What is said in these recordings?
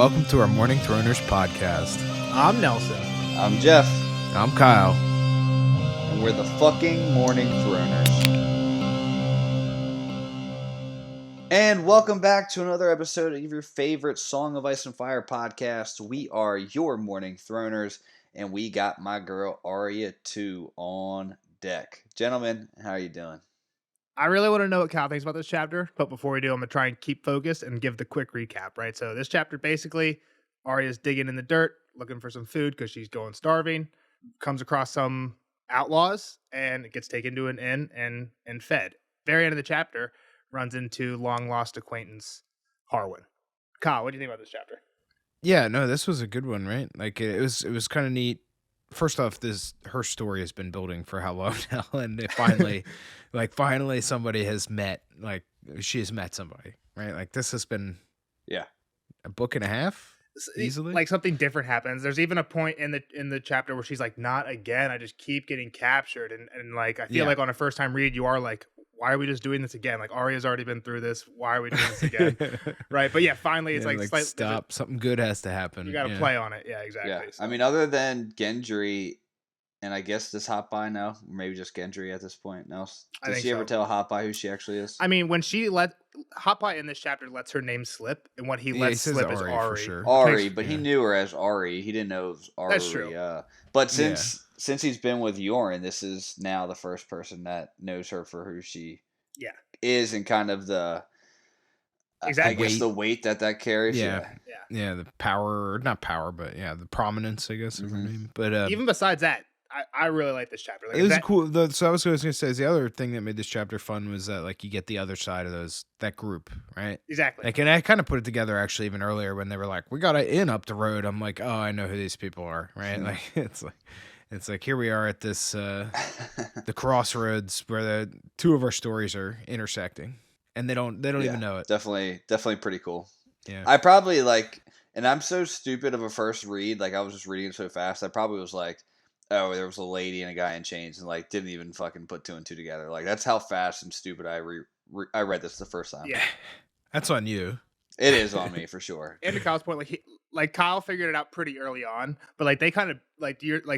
welcome to our Morning Throners podcast. I'm Nelson. I'm Jeff. I'm Kyle. And we're the fucking Morning Throners. And welcome back to another episode of your favorite Song of Ice and Fire podcast. We are your Morning Throners, and we got my girl Arya 2 on deck. Gentlemen, how are you doing? I really want to know what Kyle thinks about this chapter, but before we do, I'm going to try and keep focused and give the quick recap, right? So this chapter, basically, Arya's digging in the dirt, looking for some food because she's going starving, comes across some outlaws, and gets taken to an inn and fed. Very end of the chapter, runs into long-lost acquaintance Harwin. Kyle, what do you think about this chapter? Yeah, no, this was a good one, right? Like it was kind of neat. First off, her story has been building for how long now, and it finally somebody has met. Like she has met somebody, right? Like this has been a book and a half easily. Like something different happens. There's even a point in the chapter where she's like, "Not again! I just keep getting captured," and like I feel like on a first time read, you are like, why are we just doing this again? Like Arya's already been through this. Why are we doing this again? Right? But yeah, finally it's like stop. Something good has to happen. You got to play on it. Yeah, exactly. Yeah. So. I mean, other than Gendry, and I guess this Hot Pie now, maybe just Gendry at this point. No, did she ever tell Hot Pie who she actually is? I mean, when she Hot Pie in this chapter lets her name slip, and what he lets slip is Ari. Sure. Ari, but he knew her as Ari. He didn't know it was Ari. That's true. But since he's been with Yoren, this is now the first person that knows her for who she is, and kind of the I guess the weight that carries. Yeah, the power, not power, but the prominence, I guess, of her name. But even besides that, I really like this chapter. Like, it is cool. So I was going to say, the other thing that made this chapter fun was that like you get the other side of that group, right? Exactly. Like, and I kind of put it together actually even earlier when they were like, "We got an inn up the road." I'm like, "Oh, I know who these people are," right? Like it's like here we are at this the crossroads where the two of our stories are intersecting, and they don't even know it. Definitely pretty cool. Yeah, I probably and I'm so stupid of a first read. Like I was just reading it so fast. I probably was like, oh, there was a lady and a guy in chains, and like didn't even fucking put two and two together. Like that's how fast and stupid I read this the first time. Yeah, that's on you. It is on me for sure. And to Kyle's point, like Kyle figured it out pretty early on, but like they kind of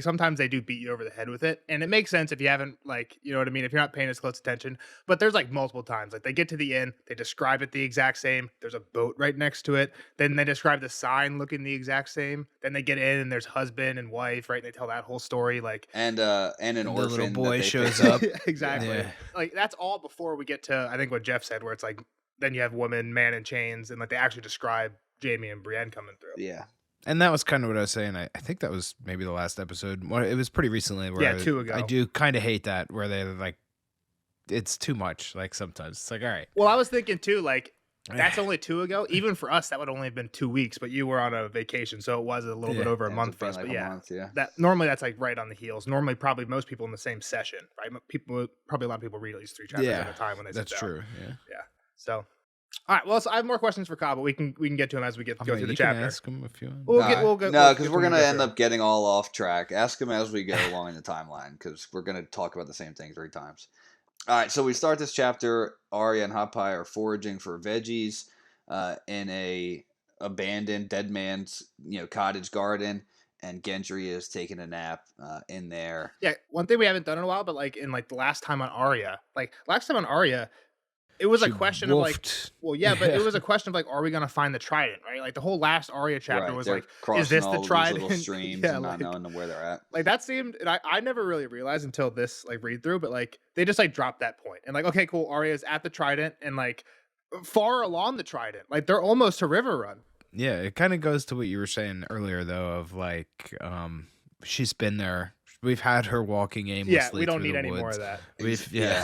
sometimes they do beat you over the head with it, and it makes sense if you haven't you know what I mean, if you're not paying as close attention. But there's like multiple times like they get to the inn, they describe it the exact same. There's a boat right next to it. Then they describe the sign looking the exact same. Then they get in and there's husband and wife, right? And they tell that whole story and an orphan little boy shows up. Exactly. Yeah. Like that's all before we get to I think what Jeff said, where it's like then you have woman, man in chains, and like they actually describe Jaime and Brienne coming through. Yeah. And that was kind of what I was saying. I think that was maybe the last episode. Well, it was pretty recently. Where 2 ago. I do kind of hate that where they're like, it's too much. Like sometimes it's like, all right. Well, I was thinking too, like that's only 2 ago. Even for us, that would only have been 2 weeks. But you were on a vacation, so it was a little bit over a month for us. But that normally that's like right on the heels. Normally, probably most people in the same session, right? Probably a lot of people read at least 3 chapters at a time when they. That's true. Yeah. So. All right. Well, so I have more questions for Kyle, but we can get to him as we go through the chapter. Ask him if you want. We'll go. No, because we're gonna end up getting all off track. Ask him as we go along in the timeline, because we're gonna talk about the same thing 3 times. All right. So we start this chapter. Arya and Hot Pie are foraging for veggies in a abandoned dead man's cottage garden, and Gendry is taking a nap in there. Yeah. One thing we haven't done in a while, but like in like the last time on Arya, it was a question of like, but it was a question of like, are we gonna find the trident, right? Like the whole last Arya chapter was like, is this the trident? Little streams and not knowing where they're at. Like that seemed, and I never really realized until this like read through, but like they just like dropped that point and like, okay, cool, Arya's at the trident and like far along the trident, like they're almost to River Run. Yeah, it kind of goes to what you were saying earlier though, of like, she's been there. We've had her walking aimlessly. Yeah, we don't need any woods. more of that.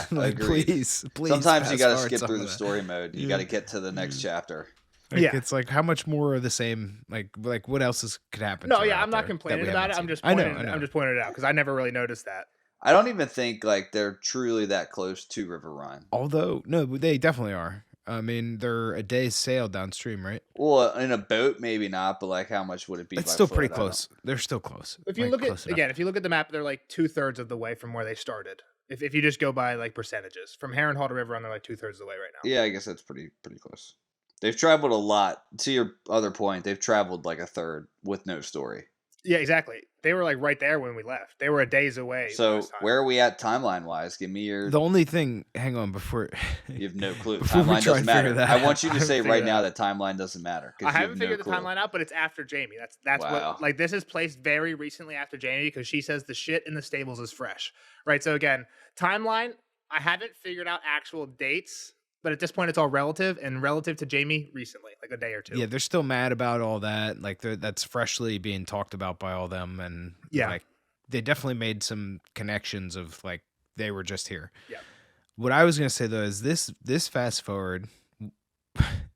Like please. Sometimes you got to skip through the story mode. You got to get to the next chapter. Like, it's like how much more of the same. Like what else could happen? No, I'm not complaining about it. I'm just pointing it out because I never really noticed that. I don't even think like they're truly that close to River Run. Although no, they definitely are. I mean, they're a day's sail downstream, right? Well, in a boat, maybe not, but like, how much would it be? It's still pretty close. They're still close. If you look at the map, they're like 2/3 of the way from where they started. If you just go by like percentages, from Harrenhal to River Run, they're like 2/3 of the way right now. Yeah, I guess that's pretty close. They've traveled a lot. To your other point, they've traveled like a third with no story. Yeah, exactly. They were like right there when we left. They were a days away. So where are we at timeline wise? Give me your. The only thing, hang on, before you have no clue. Before Timeline doesn't matter. I want you to say right now that timeline doesn't matter. I haven't figured the timeline out, but it's after Jamie. That's wow. what, like, this is placed very recently after Jamie because she says the shit in the stables is fresh, right? So again, timeline. I haven't figured out actual dates. But at this point, it's all relative, and relative to Jamie recently, like a day or two. Yeah, they're still mad about all that. Like, that's freshly being talked about by all them, and like, they definitely made some connections of like they were just here. Yeah. What I was gonna say though is this fast forward,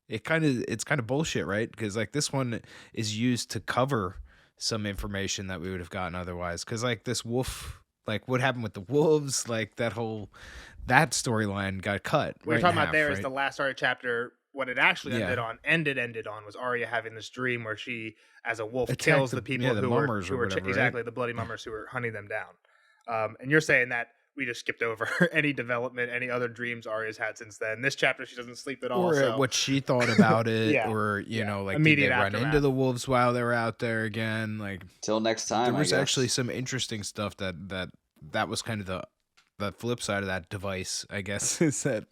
it's kind of bullshit, right? Because like this one is used to cover some information that we would have gotten otherwise. Because like this wolf, like what happened with the wolves, like that storyline got cut. What we're talking about there is right? the last Arya chapter. What it actually ended on was Arya having this dream where she, as a wolf, kills the people the who mummers were whatever, exactly right? the bloody mummers who were hunting them down. And you're saying that we just skipped over any development, any other dreams Arya's had since then. This chapter, she doesn't sleep at all. Or what she thought about it, or you know, like immediate did they run aftermath. into the wolves while they were out there again? Like till next time. There was actually some interesting stuff that was kind of the flip side of that device, I guess, is that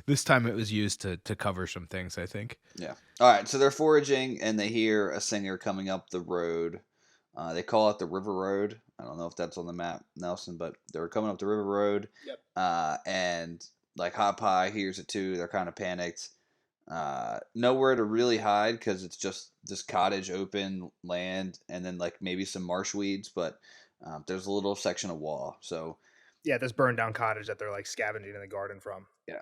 this time it was used to cover some things, I think. Yeah. All right. So they're foraging and they hear a singer coming up the road. They call it the River Road. I don't know if that's on the map, Nelson, but they're coming up the River Road. Yep. And like Hot Pie hears it too. They're kind of panicked. Nowhere to really hide because it's just this cottage, open land, and then like maybe some marsh weeds, but there's a little section of wall. So yeah, this burned down cottage that they're like scavenging in the garden from. Yeah.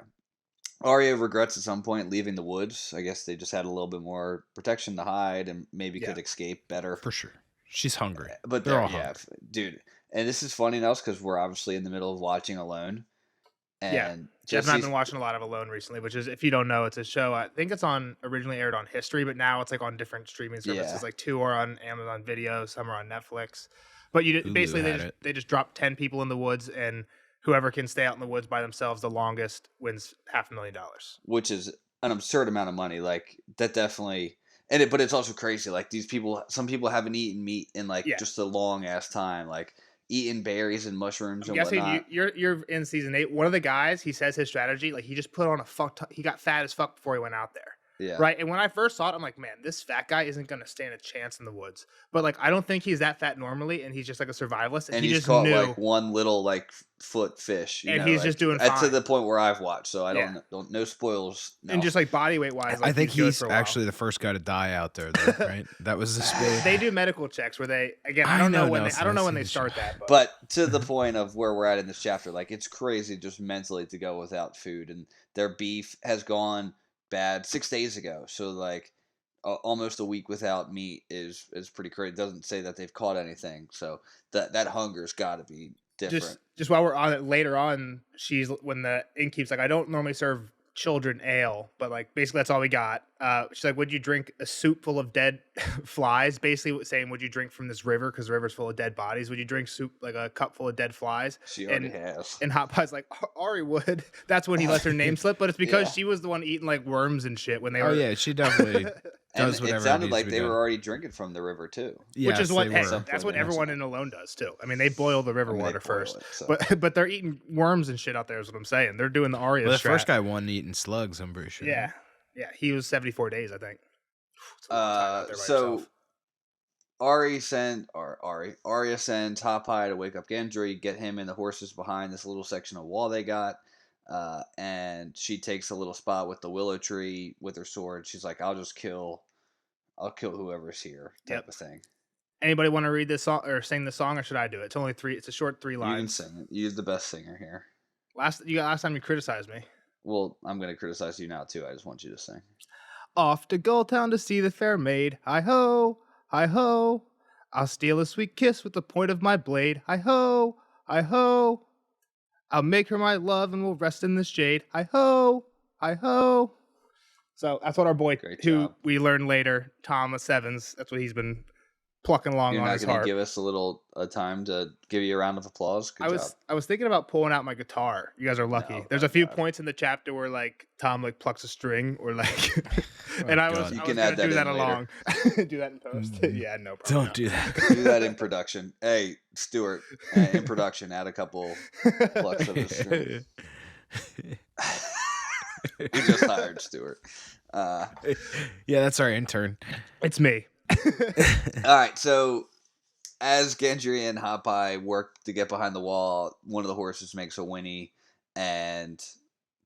Arya regrets at some point leaving the woods. I guess they just had a little bit more protection to hide and maybe could escape better. For sure. She's hungry. But they're all hungry. Dude. And this is funny enough because we're obviously in the middle of watching Alone. And Jeff and I've been watching a lot of Alone recently, which is, if you don't know, it's a show. I think it's originally aired on History, but now it's like on different streaming services. Yeah. Like 2 are on Amazon Video, some are on Netflix. But basically they just drop 10 people in the woods, and whoever can stay out in the woods by themselves the longest wins $500,000. Which is an absurd amount of money. Like that definitely, but it's also crazy. Like some people haven't eaten meat in just a long ass time. Like eating berries and mushrooms and whatnot. You're in season 8. One of the guys, he says his strategy, like he just put on he got fat as fuck before he went out there. Yeah. Right. And when I first saw it, I'm like, man, this fat guy isn't going to stand a chance in the woods. But like, I don't think he's that fat normally, and he's just like a survivalist. And he he's just caught knew, like one little like foot fish, and he's just doing fine. To the point where I've watched, so I don't no spoilers. No. And just like body weight wise, like, I think he's actually the first guy to die out there, though, right? That was the spade. They do medical checks where they I don't know when they start that. But to the point of where we're at in this chapter, like it's crazy just mentally to go without food, and their beef has gone bad 6 days ago. So like almost a week without meat is pretty crazy. It doesn't say that they've caught anything. So that hunger's got to be different. Just while we're on it, later on, when the innkeep's like, I don't normally serve children ale, but like basically that's all we got. She's like, would you drink a soup full of dead flies? Basically saying, would you drink from this river because the river's full of dead bodies? Would you drink soup, like a cup full of dead flies? She already has. And Hot Pie's like, Ari would. That's when he lets her name slip, but it's because she was the one eating like worms and shit when they were. Oh yeah, she definitely does whatever. It sounded like they were already drinking from the river too. Which is what that's what everyone in Alone does too. I mean, they boil the river water first, but they're eating worms and shit out there. Is what I'm saying. They're doing the Arya. Well, the strat. first guy wasn't eating slugs. I'm pretty sure. Yeah, he was 74 days, I think. So Arya sends Hot Pie to wake up Gendry, get him and the horses behind this little section of wall they got. And she takes a little spot with the willow tree with her sword. She's like, I'll kill whoever's here, type of thing. Anybody want to read this song or sing the song, or should I do it? It's only 3. It's a short 3 lines. You can sing it. You're the best singer here. Last time you criticized me. Well, I'm going to criticize you now too. I just want you to sing. Off to Goldtown to see the fair maid. Hi ho, hi ho. I'll steal a sweet kiss with the point of my blade. Hi ho, hi ho. I'll make her my love and we'll rest in this jade. Hi ho, hi ho. So that's what our boy, who we learned later, Thomas Evans, that's what he's been plucking along You're on not his going to harp. give us a time to give you a round of applause? Good job. I was thinking about pulling out my guitar. You guys are lucky. No, There's a few points in the chapter where like Tom like plucks a string or like, and I was You I can was add gonna do that that in along. Do that in post. Yeah, no problem. Don't do that. Do that in production. Hey, Stuart, in production, add a couple plucks of the string. We just hired Stuart. Yeah, that's our intern. It's me. All right, so as Gendry and Hot Pie work to get behind the wall, one of the horses makes a whinny, and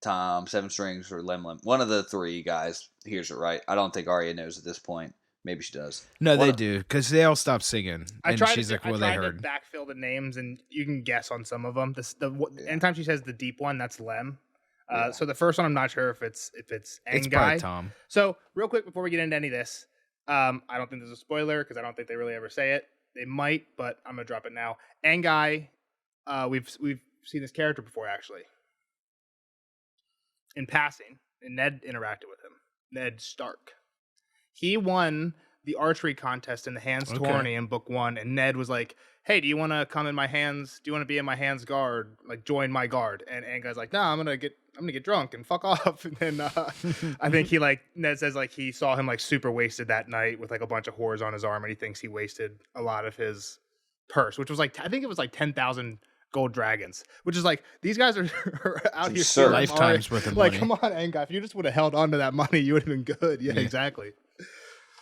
Tom, Seven Strings, or Lem, one of the three guys hears it right. I don't think Arya knows at this point. Maybe she does. No, they do, because they all stop singing. I And tried she's to, like, I well, tried they to heard. backfill the names, and you can guess on some of them. Anytime she says the deep one, that's Lem. So the first one, I'm not sure if it's It's Angai. probably Tom. So real quick before we get into any of this, I don't think there's a spoiler because I don't think they really ever say it. They might, but I'm gonna drop it now. Angai, we've seen this character before actually. In passing, and Ned interacted with him. Ned Stark. He won the archery contest in the hands tourney in book 1, and Ned was like, "Hey, do you want to come in my hands? Do you want to be in my hands guard? Like join my guard?" And Angai's like, "No, I'm gonna get drunk and fuck off." And then I think Ned says like he saw him like super wasted that night with like a bunch of whores on his arm, and he thinks he wasted a lot of his purse, which was like I think it was like 10,000 gold dragons, which is like these guys are out here Sure. Lifetimes worth of like money. come on, Angai, if you just would have held on to that money, you would have been good. Yeah. Exactly.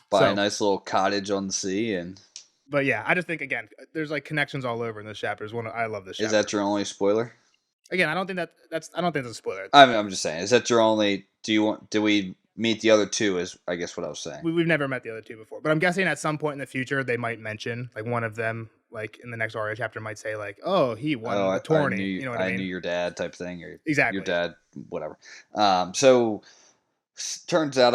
Buy a nice little cottage on the sea, and but yeah, I just think again, there's like connections all over in this chapter. I love this chapter. is that your only spoiler? Again, I don't think that's a spoiler. I'm just saying. Is that your only? Do we meet the other two? Is I guess what I was saying. We've never met the other two before, but I'm guessing at some point in the future they might mention like one of them, like in the next Arya chapter, might say like, "Oh, he won the tourney." You know what I mean? I knew your dad type thing, or exactly your dad, whatever. So turns out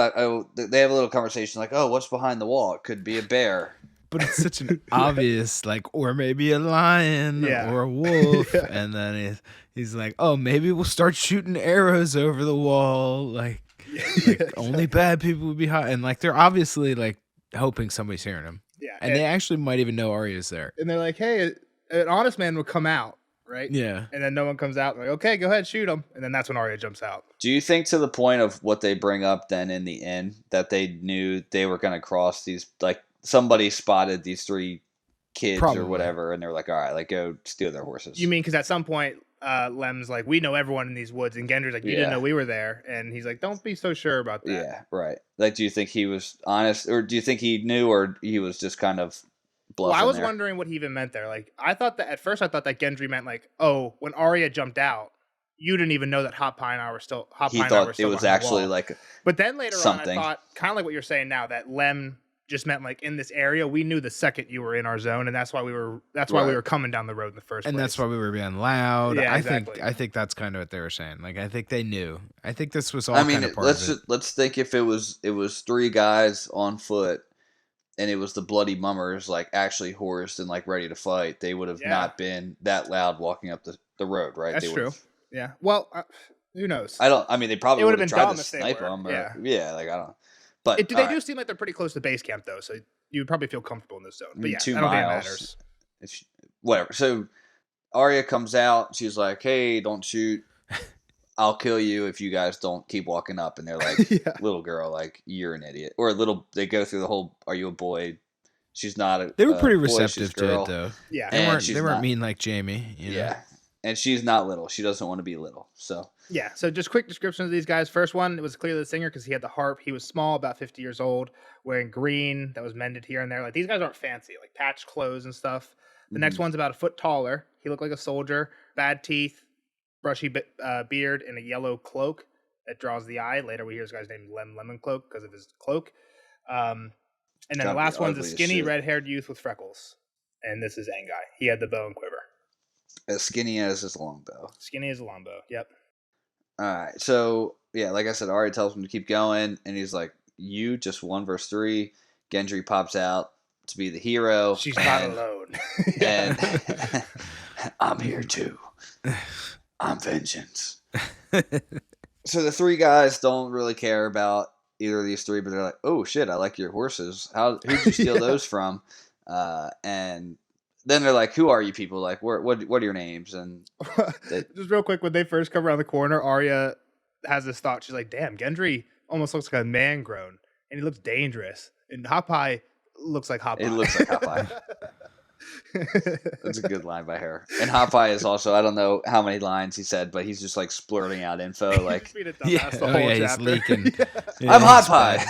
they have a little conversation like, "Oh, what's behind the wall? It could be a bear." But it's such an obvious, like, or maybe a lion or a wolf. And then he's like, oh, maybe we'll start shooting arrows over the wall. Like only bad people would be hot. And like, they're obviously like hoping somebody's hearing them. Yeah. And they actually might even know Arya's there. And they're like, hey, an honest man would come out, right? Yeah. And then no one comes out. Like, okay, go ahead, shoot him. And then that's when Arya jumps out. Do you think to the point of what they bring up then in the end that they knew they were going to cross these, like, somebody spotted these three kids or whatever, and they were like, all right, like, go steal their horses? You mean because at some point, Lem's like, we know everyone in these woods, and Gendry's like, you didn't know we were there, and he's like, don't be so sure about that. Yeah, right. Like, do you think he was honest, or do you think he knew, or he was just kind of bluffing? Well, I was wondering what he even meant there. Like, at first I thought that Gendry meant like, oh, when Arya jumped out, you didn't even know that Hot Pie and I were still. He thought it was actually like. But then later on, I thought kind of like what you're saying now, that Lem just meant like in this area, we knew the second you were in our zone, and that's why we were coming down the road in the first place. And that's why we were being loud. Yeah, exactly. I think that's kind of what they were saying. Like, I think they knew. I think this was all kind of part of it. Let's think if it was three guys on foot, and it was the bloody mummers, like actually horsed and like ready to fight, they would have not been that loud walking up the road, right? That's true. Yeah. Well, who knows? They probably would have tried to snipe them. Like I don't know. But they do seem like they're pretty close to base camp, though, so you would probably feel comfortable in this zone. But yeah, 2 I don't think it miles. matters. Whatever. So Arya comes out. She's like, "Hey, don't shoot. I'll kill you if you guys don't keep walking up." And they're like, "Little girl, like you're an idiot." Or they go through the whole, "Are you a boy?" She's not a. They were pretty receptive to it, though. Yeah, they weren't mean like Jamie. You know? And she's not little. She doesn't want to be little. So. Yeah, so just quick descriptions of these guys. First one, it was clearly the singer because he had the harp. He was small, about 50 years old, wearing green that was mended here and there. Like, these guys aren't fancy, like patched clothes and stuff. The next one's about a foot taller. He looked like a soldier, bad teeth, brushy beard, and a yellow cloak that draws the eye. Later we hear this guy's name Lemon Cloak because of his cloak. And then the last one's a skinny, red-haired youth with freckles. And this is Angai. He had the bow and quiver. As skinny as his longbow. Skinny as a longbow, yep. All right, so yeah, like I said, Arya tells him to keep going, and he's like, "You just won verse 3." Gendry pops out to be the hero. She's not alone. And I'm here too. I'm vengeance. So the three guys don't really care about either of these three, but they're like, "Oh shit, I like your horses. Who'd you steal those from?" And then they're like, "Who are you people? Like, what are your names?" And just real quick, when they first come around the corner, Arya has this thought. She's like, "Damn, Gendry almost looks like a man grown, and he looks dangerous. And Hopeye looks like Hopeye. It looks like Hopeye." That's a good line by her. And Hopeye is also, I don't know how many lines he said, but he's just like splurting out info. Like, he's leaking. I'm Hopeye.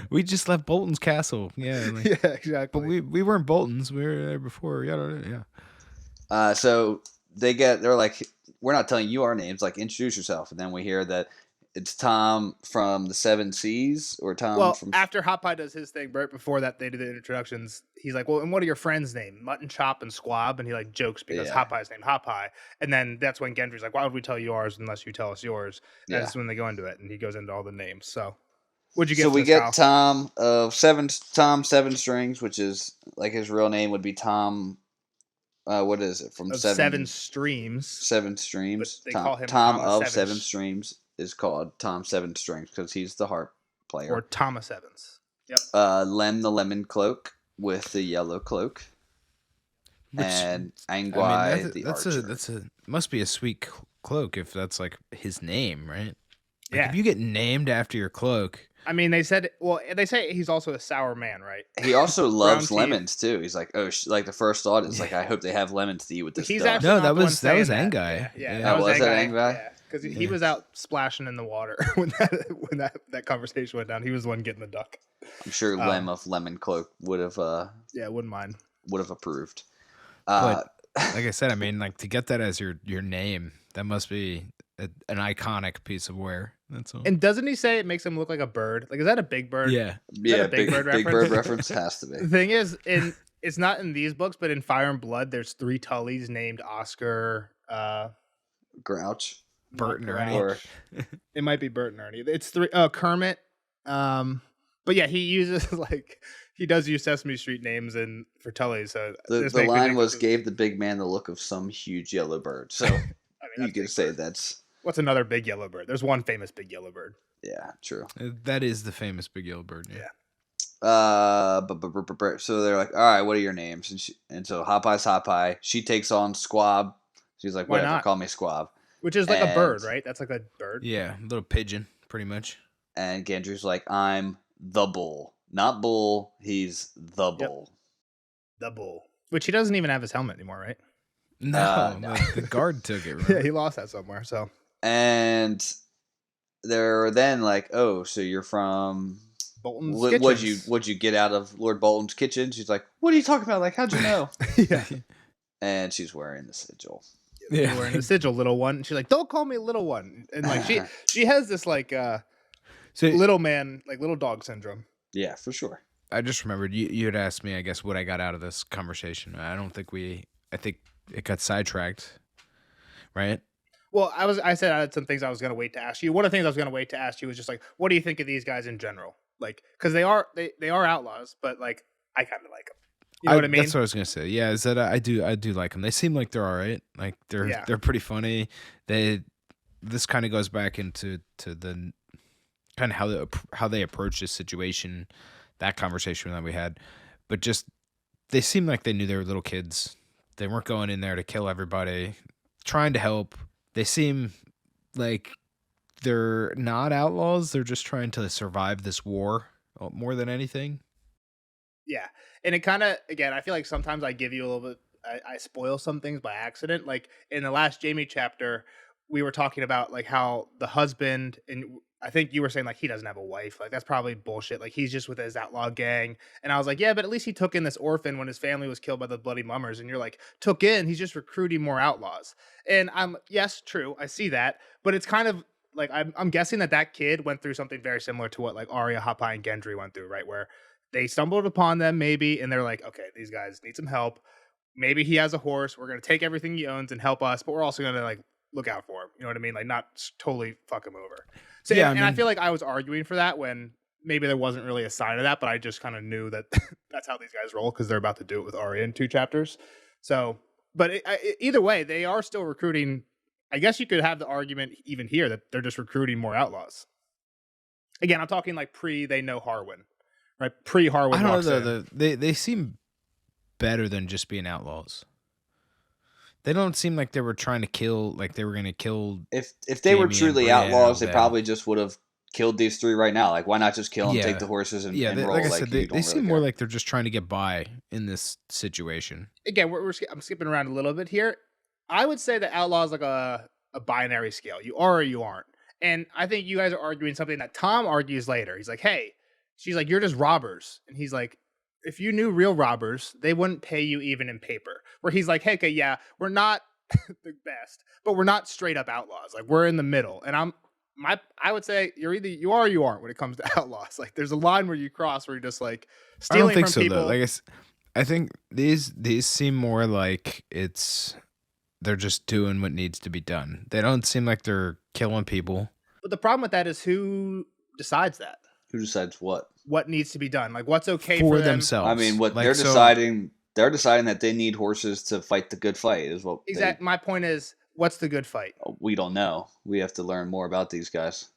We just left Bolton's castle. Yeah, like, yeah, exactly. But we weren't Bolton's. We were there before. Yeah. So they're like, "We're not telling you our names. Like, introduce yourself." And then we hear that it's Tom from the Seven Seas, or Tom from... after Hopeye does his thing, right before that they do the introductions, he's like, "Well, and what are your friends' names? Mutton Chop and Squab?" And he like jokes because Hopeye's named Hopeye. And then that's when Gendry's like, "Why would we tell you ours unless you tell us yours?" And that's when they go into it, and he goes into all the names. So what'd you get? So we get Tom Seven Strings, which is like his real name would be Tom. What is it from Seven Streams? Seven Streams. They call him Tom of Seven Streams is called Tom Seven Strings because he's the harp player. Or Thomas Evans. Yep. Lem the Lemon Cloak with the yellow cloak. And Angwai the archer. That's must be a sweet cloak if that's like his name, right? Like Yeah. If you get named after your cloak. I mean, they say he's also a sour man, right? He also loves lemons too. He's like, like the first thought is like, I hope they have lemons to eat with this stuff. No, that was Angwai. Yeah. That was Angwai. Yeah, because he was out splashing in the water when that conversation went down. He was the one getting the duck. I'm sure Lem of Lemon Cloak would have. Wouldn't mind. Would have approved. But like I said, I mean, like to get that as your name, that must be an iconic piece of wear. That's all. And doesn't he say it makes him look like a bird? Like, is that a big bird? Yeah. Yeah, big bird reference has to be. The thing is, it's not in these books, but in Fire and Blood, there's 3 Tullys named Oscar, Grouch, Bert and Ernie. Or it might be Bert and Ernie. It's 3 Kermit. But yeah, he does use Sesame Street names for Tullys. So the line was gave the big man the look of some huge yellow bird. So you can say that's. What's another big yellow bird? There's one famous big yellow bird. Yeah, true. That is the famous big yellow bird. Yeah. So they're like, "All right, what are your names?" And so Hopeye's Hopeye. She takes on Squab. She's like, "Whatever, call me Squab." Which is like a bird, right? That's like a bird. Yeah, a little pigeon, pretty much. And Gendry's like, "I'm the bull, not bull. He's the bull." The bull. Which he doesn't even have his helmet anymore, right? No. The guard took it. Right? Yeah, he lost that somewhere. So. And they're then like, "Oh, so you're from Bolton's what'd you get out of Lord Bolton's kitchen?" She's like, "What are you talking about? Like, how'd you know?" Yeah. And she's wearing the sigil. Yeah, wearing the sigil, little one. She's like, "Don't call me little one." And like she has this like little man, like little dog syndrome. Yeah, for sure. I just remembered you had asked me, I guess, what I got out of this conversation. I think it got sidetracked, right? Well, I said I had some things I was going to wait to ask you. One of the things I was going to wait to ask you was just like, what do you think of these guys in general? Like, because they are outlaws, but like I kind of like them. You know what I mean? That's what I was gonna say. Yeah, is that I do like them. They seem like they're all right. Like they're pretty funny. This kind of goes back into the kind of how they approach this situation, that conversation that we had. But just they seem like they knew they were little kids. They weren't going in there to kill everybody, trying to help. They seem like they're not outlaws. They're just trying to survive this war more than anything. Yeah. And it kind of, again, I feel like sometimes I give you a little bit, I spoil some things by accident. Like in the last Jamie chapter, we were talking about like how the husband, and I think you were saying like he doesn't have a wife. Like that's probably bullshit. Like he's just with his outlaw gang. And I was like, yeah, but at least he took in this orphan when his family was killed by the bloody mummers. And you're like, took in, he's just recruiting more outlaws. And yes, true. I see that. But it's kind of like, I'm guessing that kid went through something very similar to what like Arya, Hopeye, and Gendry went through, right? Where they stumbled upon them maybe, and they're like, okay, these guys need some help. Maybe he has a horse. We're going to take everything he owns and help us, but we're also going to like look out for him. You know what I mean? Like not totally fuck him over. So, yeah, and I feel like I was arguing for that when maybe there wasn't really a sign of that, but I just kind of knew that that's how these guys roll because they're about to do it with Arya in 2 chapters. So, but either way, they are still recruiting. I guess you could have the argument even here that they're just recruiting more outlaws. Again, I'm talking like they know Harwin. right? Pre-Harwood I don't walks know in. though. They seem better than just being outlaws. They don't seem like they were trying to kill, like they were going to kill. If they were Jamie and truly Brienne outlaws, they then. probably just would have killed these three right now. Like, why not just kill them, take the Yeah. horses, and, Yeah, and roll? like I Like, said, you they don't seem really more care. like they're just trying to get by in this situation. Again, I'm skipping around a little bit here. I would say that outlaw is like a binary scale. You are or you aren't. And I think you guys are arguing something that Tom argues later. He's like, hey, she's like, you're just robbers. And he's like, if you knew real robbers, they wouldn't pay you even in paper. Where he's like, hey, okay, yeah, we're not the best, but we're not straight up outlaws. Like, we're in the middle. And I would say you're either you are or you aren't when it comes to outlaws. Like, there's a line where you cross where you're just like stealing I don't think from so people. though. Like I think these seem more like they're just doing what needs to be done. They don't seem like they're killing people. But the problem with that is who decides that? Who decides what? What needs to be done? Like, what's okay for them? themselves. I mean, what Like, they're so- deciding. They're deciding that they need horses to fight the good fight. Is what Exactly. My point is, what's the good fight? we don't know. We have to learn more about these guys.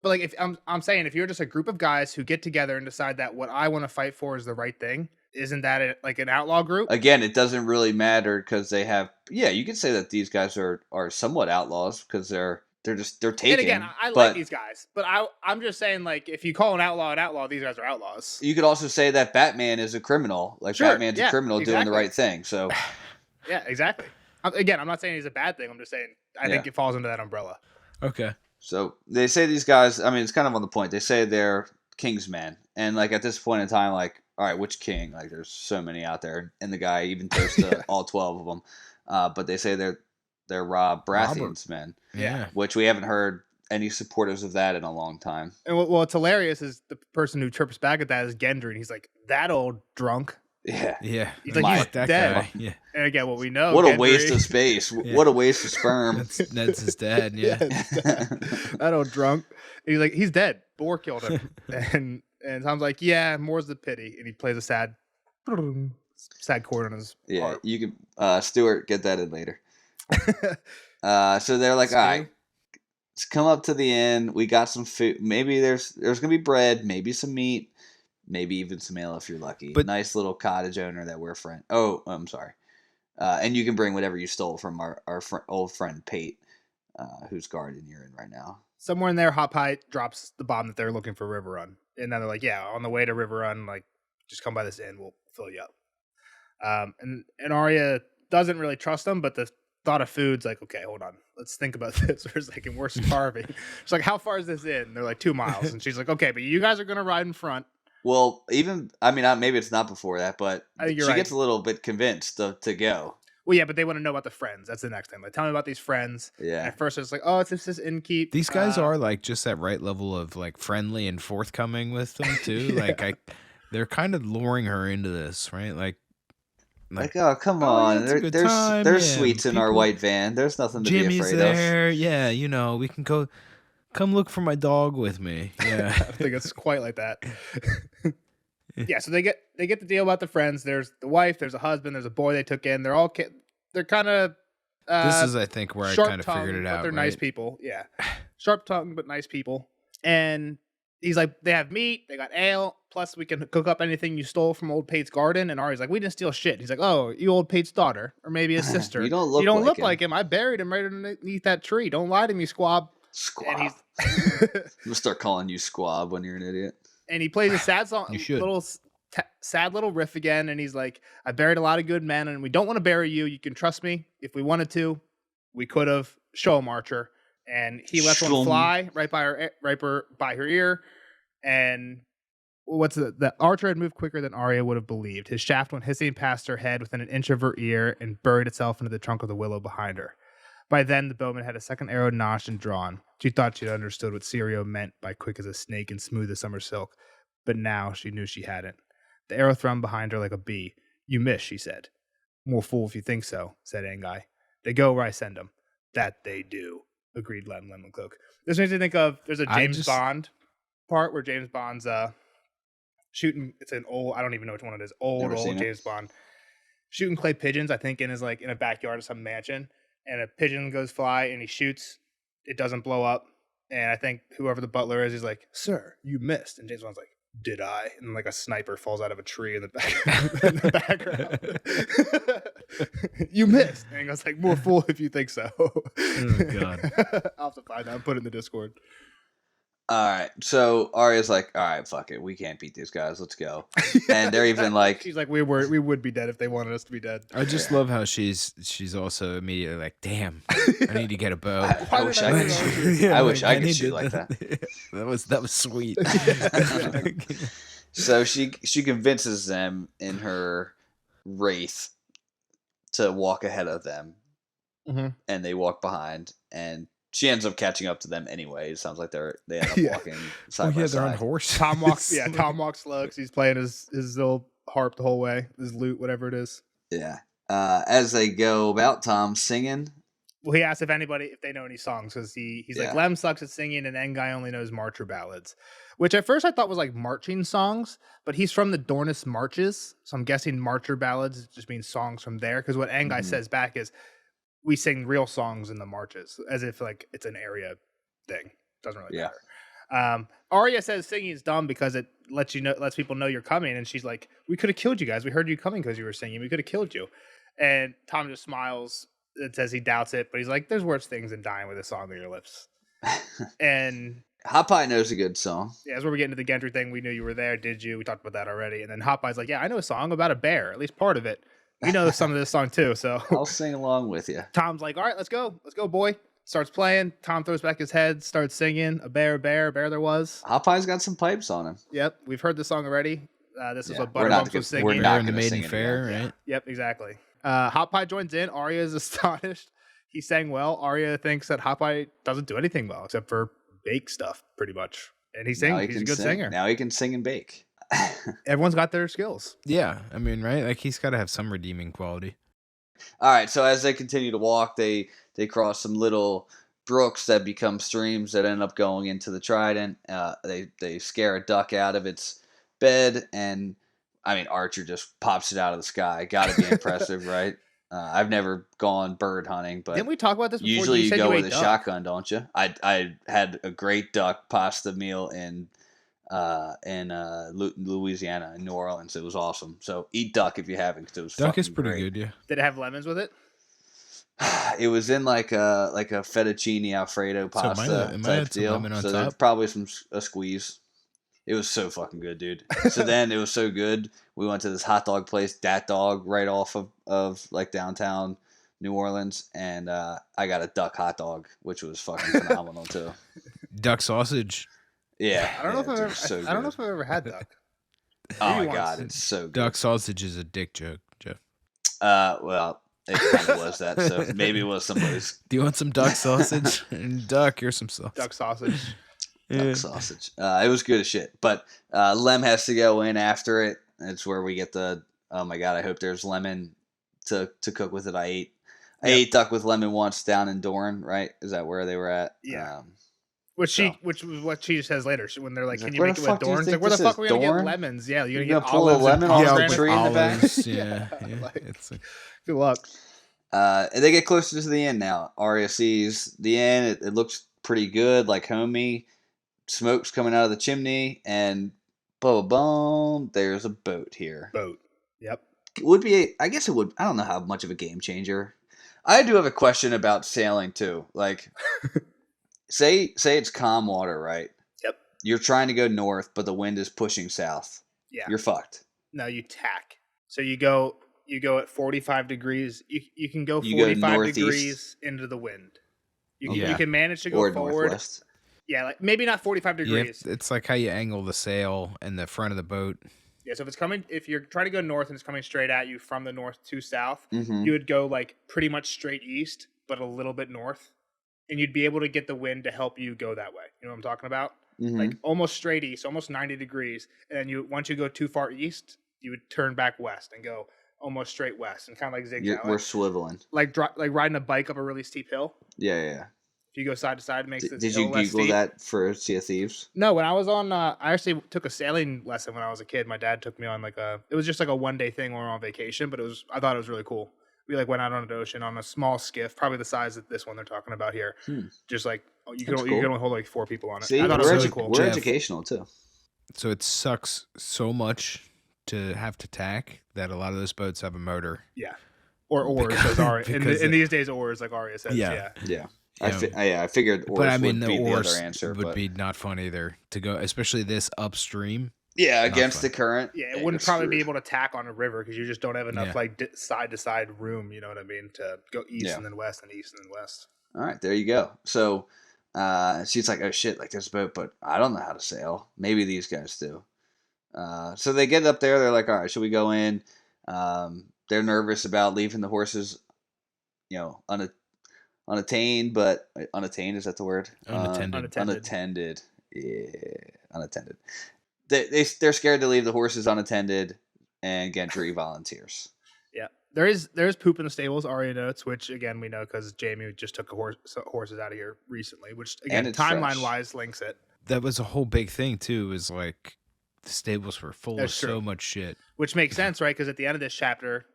But like, if I'm saying, if you're just a group of guys who get together and decide that what I want to fight for is the right thing, isn't that like an outlaw group? Again, it doesn't really matter because they have. Yeah, you could say that these guys are somewhat outlaws because they're taking. And again, I like these guys, but I'm just saying, like, if you call an outlaw, these guys are outlaws. You could also say that Batman is a criminal. Like, Sure, Batman's a criminal doing the exactly. right thing. So Yeah, exactly. Again, I'm not saying he's a bad thing. I'm just saying I think it falls under that umbrella. Okay. So they say these guys. I mean, it's kind of on the point. They say they're king's men, and like at this point in time, like, all right, which king? Like, there's so many out there, and the guy even toasts to all 12 of them. But they say they're Rob Baratheon's men. Yeah. Which we haven't heard any supporters of that in a long time. And what's hilarious is the person who chirps back at that is Gendry, and he's like, that old drunk. Yeah. Yeah. He's like, he's that dead. guy. Yeah. And again, what we know. What a Gendry- waste of space. Yeah. What a waste of sperm. Ned's his dad. Yeah. that old drunk. And he's like, he's dead. Boar killed him. and Tom's like, yeah, more's the pity. And he plays a sad chord on his Yeah, part. you can Stuart get that in later. So they're like, all right, let's come up to the inn. We got some food. Maybe there's gonna be bread, maybe some meat, maybe even some ale if you're lucky. But- nice little cottage owner that we're friend. Oh, I'm sorry. And you can bring whatever you stole from our old friend Pate, whose garden you're in right now. Somewhere in there, Hot Pie drops the bomb that they're looking for River Run. And then they're like, yeah, on the way to River Run, like, just come by this inn. We'll fill you up. And Arya doesn't really trust them, but the thought of food's like, okay, hold on. Let's think about this for a second. We're starving. She's like, how far is this inn? They're like 2 miles. And she's like, okay, but you guys are going to ride in front. Well, even maybe it's not before that, but I think she you're right. gets a little bit convinced to go. Well, yeah, but they want to know about the friends. That's the next thing. Like, tell me about these friends. Yeah. And at first, it's like, oh, it's just this innkeep. These guys are like just that right level of like friendly and forthcoming with them too. Yeah. Like they're kind of luring her into this, right? Like oh, come oh, on. yeah, it's a good there's time. there's Yeah, sweets in our people- white van. There's nothing to be Jimmy's afraid of. there. Yeah, you know, we can come look for my dog with me. Yeah. I think it's quite like that. Yeah, so they get the deal about the friends. There's the wife, there's a husband, there's a boy they took in. They're all they're kind of This is, I think, where I kind of figured it but out. they're right? nice people. Yeah, sharp tongued but nice people. And he's like, they have meat, they got ale, plus we can cook up anything you stole from old Pate's garden. And Ari's like, we didn't steal shit. He's like, oh, you old Pate's daughter, or maybe his sister. You don't look like him. I buried him right underneath that tree. Don't lie to me, squab. Squab. And he's We'll start calling you squab when you're an idiot. and he plays a sad song, You should. sad little riff again. And he's like, I buried a lot of good men, and we don't want to bury you. You can trust me. If we wanted to, we could have. Show him, Archer. And he lets Show 'em. one fly right by her ear. And the Archer had moved quicker than Arya would have believed. His shaft went hissing past her head within an inch of her ear and buried itself into the trunk of the willow behind her. By then, the bowman had a second arrow notched and drawn. She thought she'd understood what Sirio meant by quick as a snake and smooth as summer silk, but now she knew she hadn't. The arrow thrummed behind her like a bee. You miss, she said. More fool if you think so, said Angai. They go where I send them. That they do, agreed Lemon Cloak. This makes me think of, there's a James Bond part where James Bond's shooting, it's an old, I don't even know which one it is, Never seen old it. James Bond, shooting clay pigeons, I think in his like in a backyard of some mansion, and a pigeon goes fly and he shoots, it doesn't blow up, and I think whoever the butler is, he's like, sir, you missed, and James Bond's like, did I? And like a sniper falls out of a tree in the background. You missed. And Aengar's like, more fool if you think so. Oh God. I'll have to find out and put it in the Discord. All right, so Arya's like, all right, fuck it, we can't beat these guys. Let's go. And they're even like, she's like, we would be dead if they wanted us to be dead. I just love how she's also immediately like, damn, I need to get a bow. I wish I could shoot. Yeah, I wish I could need shoot to- like that. That was sweet. So she convinces them in her wraith to walk ahead of them, and they walk behind, and she ends up catching up to them anyway. It sounds like they end up walking side by they're side. on horse. Tom walks slow because he's playing his little harp the whole way, his lute, whatever it is. Yeah. As they go about, Tom's singing. Well, he asks if they know any songs because he's like, Lem sucks at singing and Engai only knows marcher ballads, which at first I thought was like marching songs, but he's from the Dornish marches, so I'm guessing marcher ballads just means songs from there. Because what Engai says back is, we sing real songs in the marches, as if like it's an area thing. Doesn't really matter. Arya says singing is dumb because it lets people know you're coming, and she's like, we could have killed you guys. We heard you coming because you were singing. We could have killed you. And Tom just smiles. It says he doubts it, but he's like, there's worse things than dying with a song on your lips. And Hot Pie knows a good song. yeah, as we're getting to the Gendry thing, we knew you were there. Did you? We talked about that already. And then Hot Pie's like, yeah, I know a song about a bear, at least part of it. We know some of this song too. So I'll sing along with you. Tom's like, all right, let's go, boy. Starts playing. Tom throws back his head, starts singing. A bear there was. Hot Pie's got some pipes on him. Yep, we've heard the song already. This is what We're not Butterbumps was gonna- singing. we're not in the gonna maiden sing it fair, again. right? Yep, exactly. Hot Pie joins in. Arya is astonished. He sang well. Arya thinks that Hot Pie doesn't do anything well except for bake stuff, pretty much. And he sings. He's a good singer. Now he can sing and bake. Everyone's got their skills. Yeah, I mean, right? Like he's got to have some redeeming quality. All right, so as they continue to walk, they cross some little brooks that become streams that end up going into the Trident. They scare a duck out of its bed, and I mean Archer just pops it out of the sky. Got to be impressive, right? I've never gone bird hunting, but Didn't we talk about this before? usually you said go ate with a duck. shotgun, don't you? I had a great duck pasta meal in Louisiana, in New Orleans. It was awesome. So eat duck if you haven't, because it was Duck is fucking pretty great. good, yeah. Did it have lemons with it? It was in like a fettuccine Alfredo pasta it might type have some deal. lemon on So there's top. probably a squeeze. It was so fucking good, dude. So then it was so good. We went to this hot dog place, Dat Dog, right off of like downtown New Orleans, and I got a duck hot dog, which was fucking phenomenal too. Duck sausage. Yeah, I don't know if I've dude, ever. so I don't know good. if I've ever had duck. Oh my Maybe once. god, it's so good. Duck sausage is a dick joke, Jeff. Well, it kind of was that. So maybe it was somebody's Do you want some duck sausage? And duck, here's some sausage. Duck sausage. duck sausage. It was good as shit. But Lem has to go in after it. It's where we get the, oh my god, I hope there's lemon to cook with it. I ate duck with lemon once down in Dorne, right? Is that where they were at? Yeah. Which was what she says later when they're like, He's "Can like, you "Where make the it with fuck do you Dorn?" It's think like, "Where the this fuck is, are we gonna Dorne? get lemons? Yeah, you're You gonna gonna get pull a olives lemon and off a pomegranates?" tree in the back? Olives, yeah. Like, It's like, good luck. And they get closer to the end now. Arya sees the end. It looks pretty good, like homey. Smoke's coming out of the chimney, and boom, boom, there's a boat here. Boat. Yep. It would be, I guess it would, I don't know how much of a game changer. I do have a question about sailing too. Like, say it's calm water, right? Yep. You're trying to go north, but the wind is pushing south. Yeah. You're fucked. No, you tack. So you go at 45 degrees. You can go You go 45 northeast. degrees into the wind. You Yeah. can manage to go Or forward. northwest. Yeah, like maybe not 45 yeah, degrees. it's like how you angle the sail in the front of the boat. Yeah, so if you're trying to go north and it's coming straight at you from the north to south, Mm-hmm. you would go like pretty much straight east, but a little bit north, and you'd be able to get the wind to help you go that way. You know what I'm talking about? Mm-hmm. Like almost straight east, almost 90 degrees, and then once you go too far east, you would turn back west and go almost straight west and kind of like zigzag, We're swiveling. like riding a bike up a really steep hill. Yeah. If you go side to side, it makes the Did hill you less Google steep. that for Sea of Thieves? No, when I was on, I actually took a sailing lesson when I was a kid. My dad took me on it was just like a 1-day thing when we were on vacation, but I thought it was really cool. We like went out on the ocean on a small skiff, probably the size of this one they're talking about here. Just like you That's can cool. only hold like 4 people on it. See, I thought it was we're, really cool. we're Jeff. educational too. So it sucks so much to have to tack that a lot of those boats have a motor. Yeah. Or oars, as Arya. In these days, oars, like Arya says. Yeah. I figured oars but I mean, would the be the oars other answer. would be not fun either to go, especially this upstream. Yeah, against the current. Yeah, it wouldn't probably be able to tack on a river because you just don't have enough side to side room. You know what I mean? To go east and then west and east and then west. All right, there you go. So she's like, "Oh shit! Like there's a boat, but I don't know how to sail. Maybe these guys do." So they get up there. They're like, "All right, should we go in?" They're nervous about leaving the horses, unattained, but unattained, is that the word? Unattended. Yeah, unattended. They're scared to leave the horses unattended, and Gendry volunteers. Yeah, there is poop in the stables. Arya notes, which again we know because Jaime just took horses out of here recently, which again timeline wise links it. That was a whole big thing too. Is like the stables were full of so much shit, which makes sense, right? Because at the end of this chapter,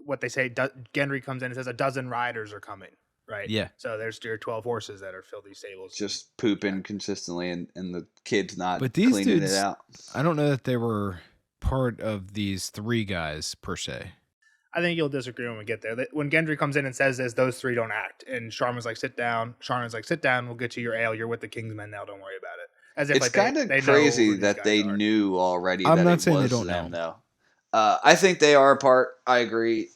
what they say, Gendry comes in and says a dozen riders are coming. Right. Yeah. So there's your 12 horses that are filled these stables. Just pooping consistently and the kids not but these cleaning dudes, it out. I don't know that they were part of these three guys per se. I think you'll disagree when we get there. When Gendry comes in and says this, those three don't act. And Sharman's like, sit down. Sharman's like, sit down. We'll get you your ale. You're with the Kingsmen now. Don't worry about it. As if it's kind of crazy that they knew already. I'm that not it saying was they don't them, know. Though. I think they are a part. I agree.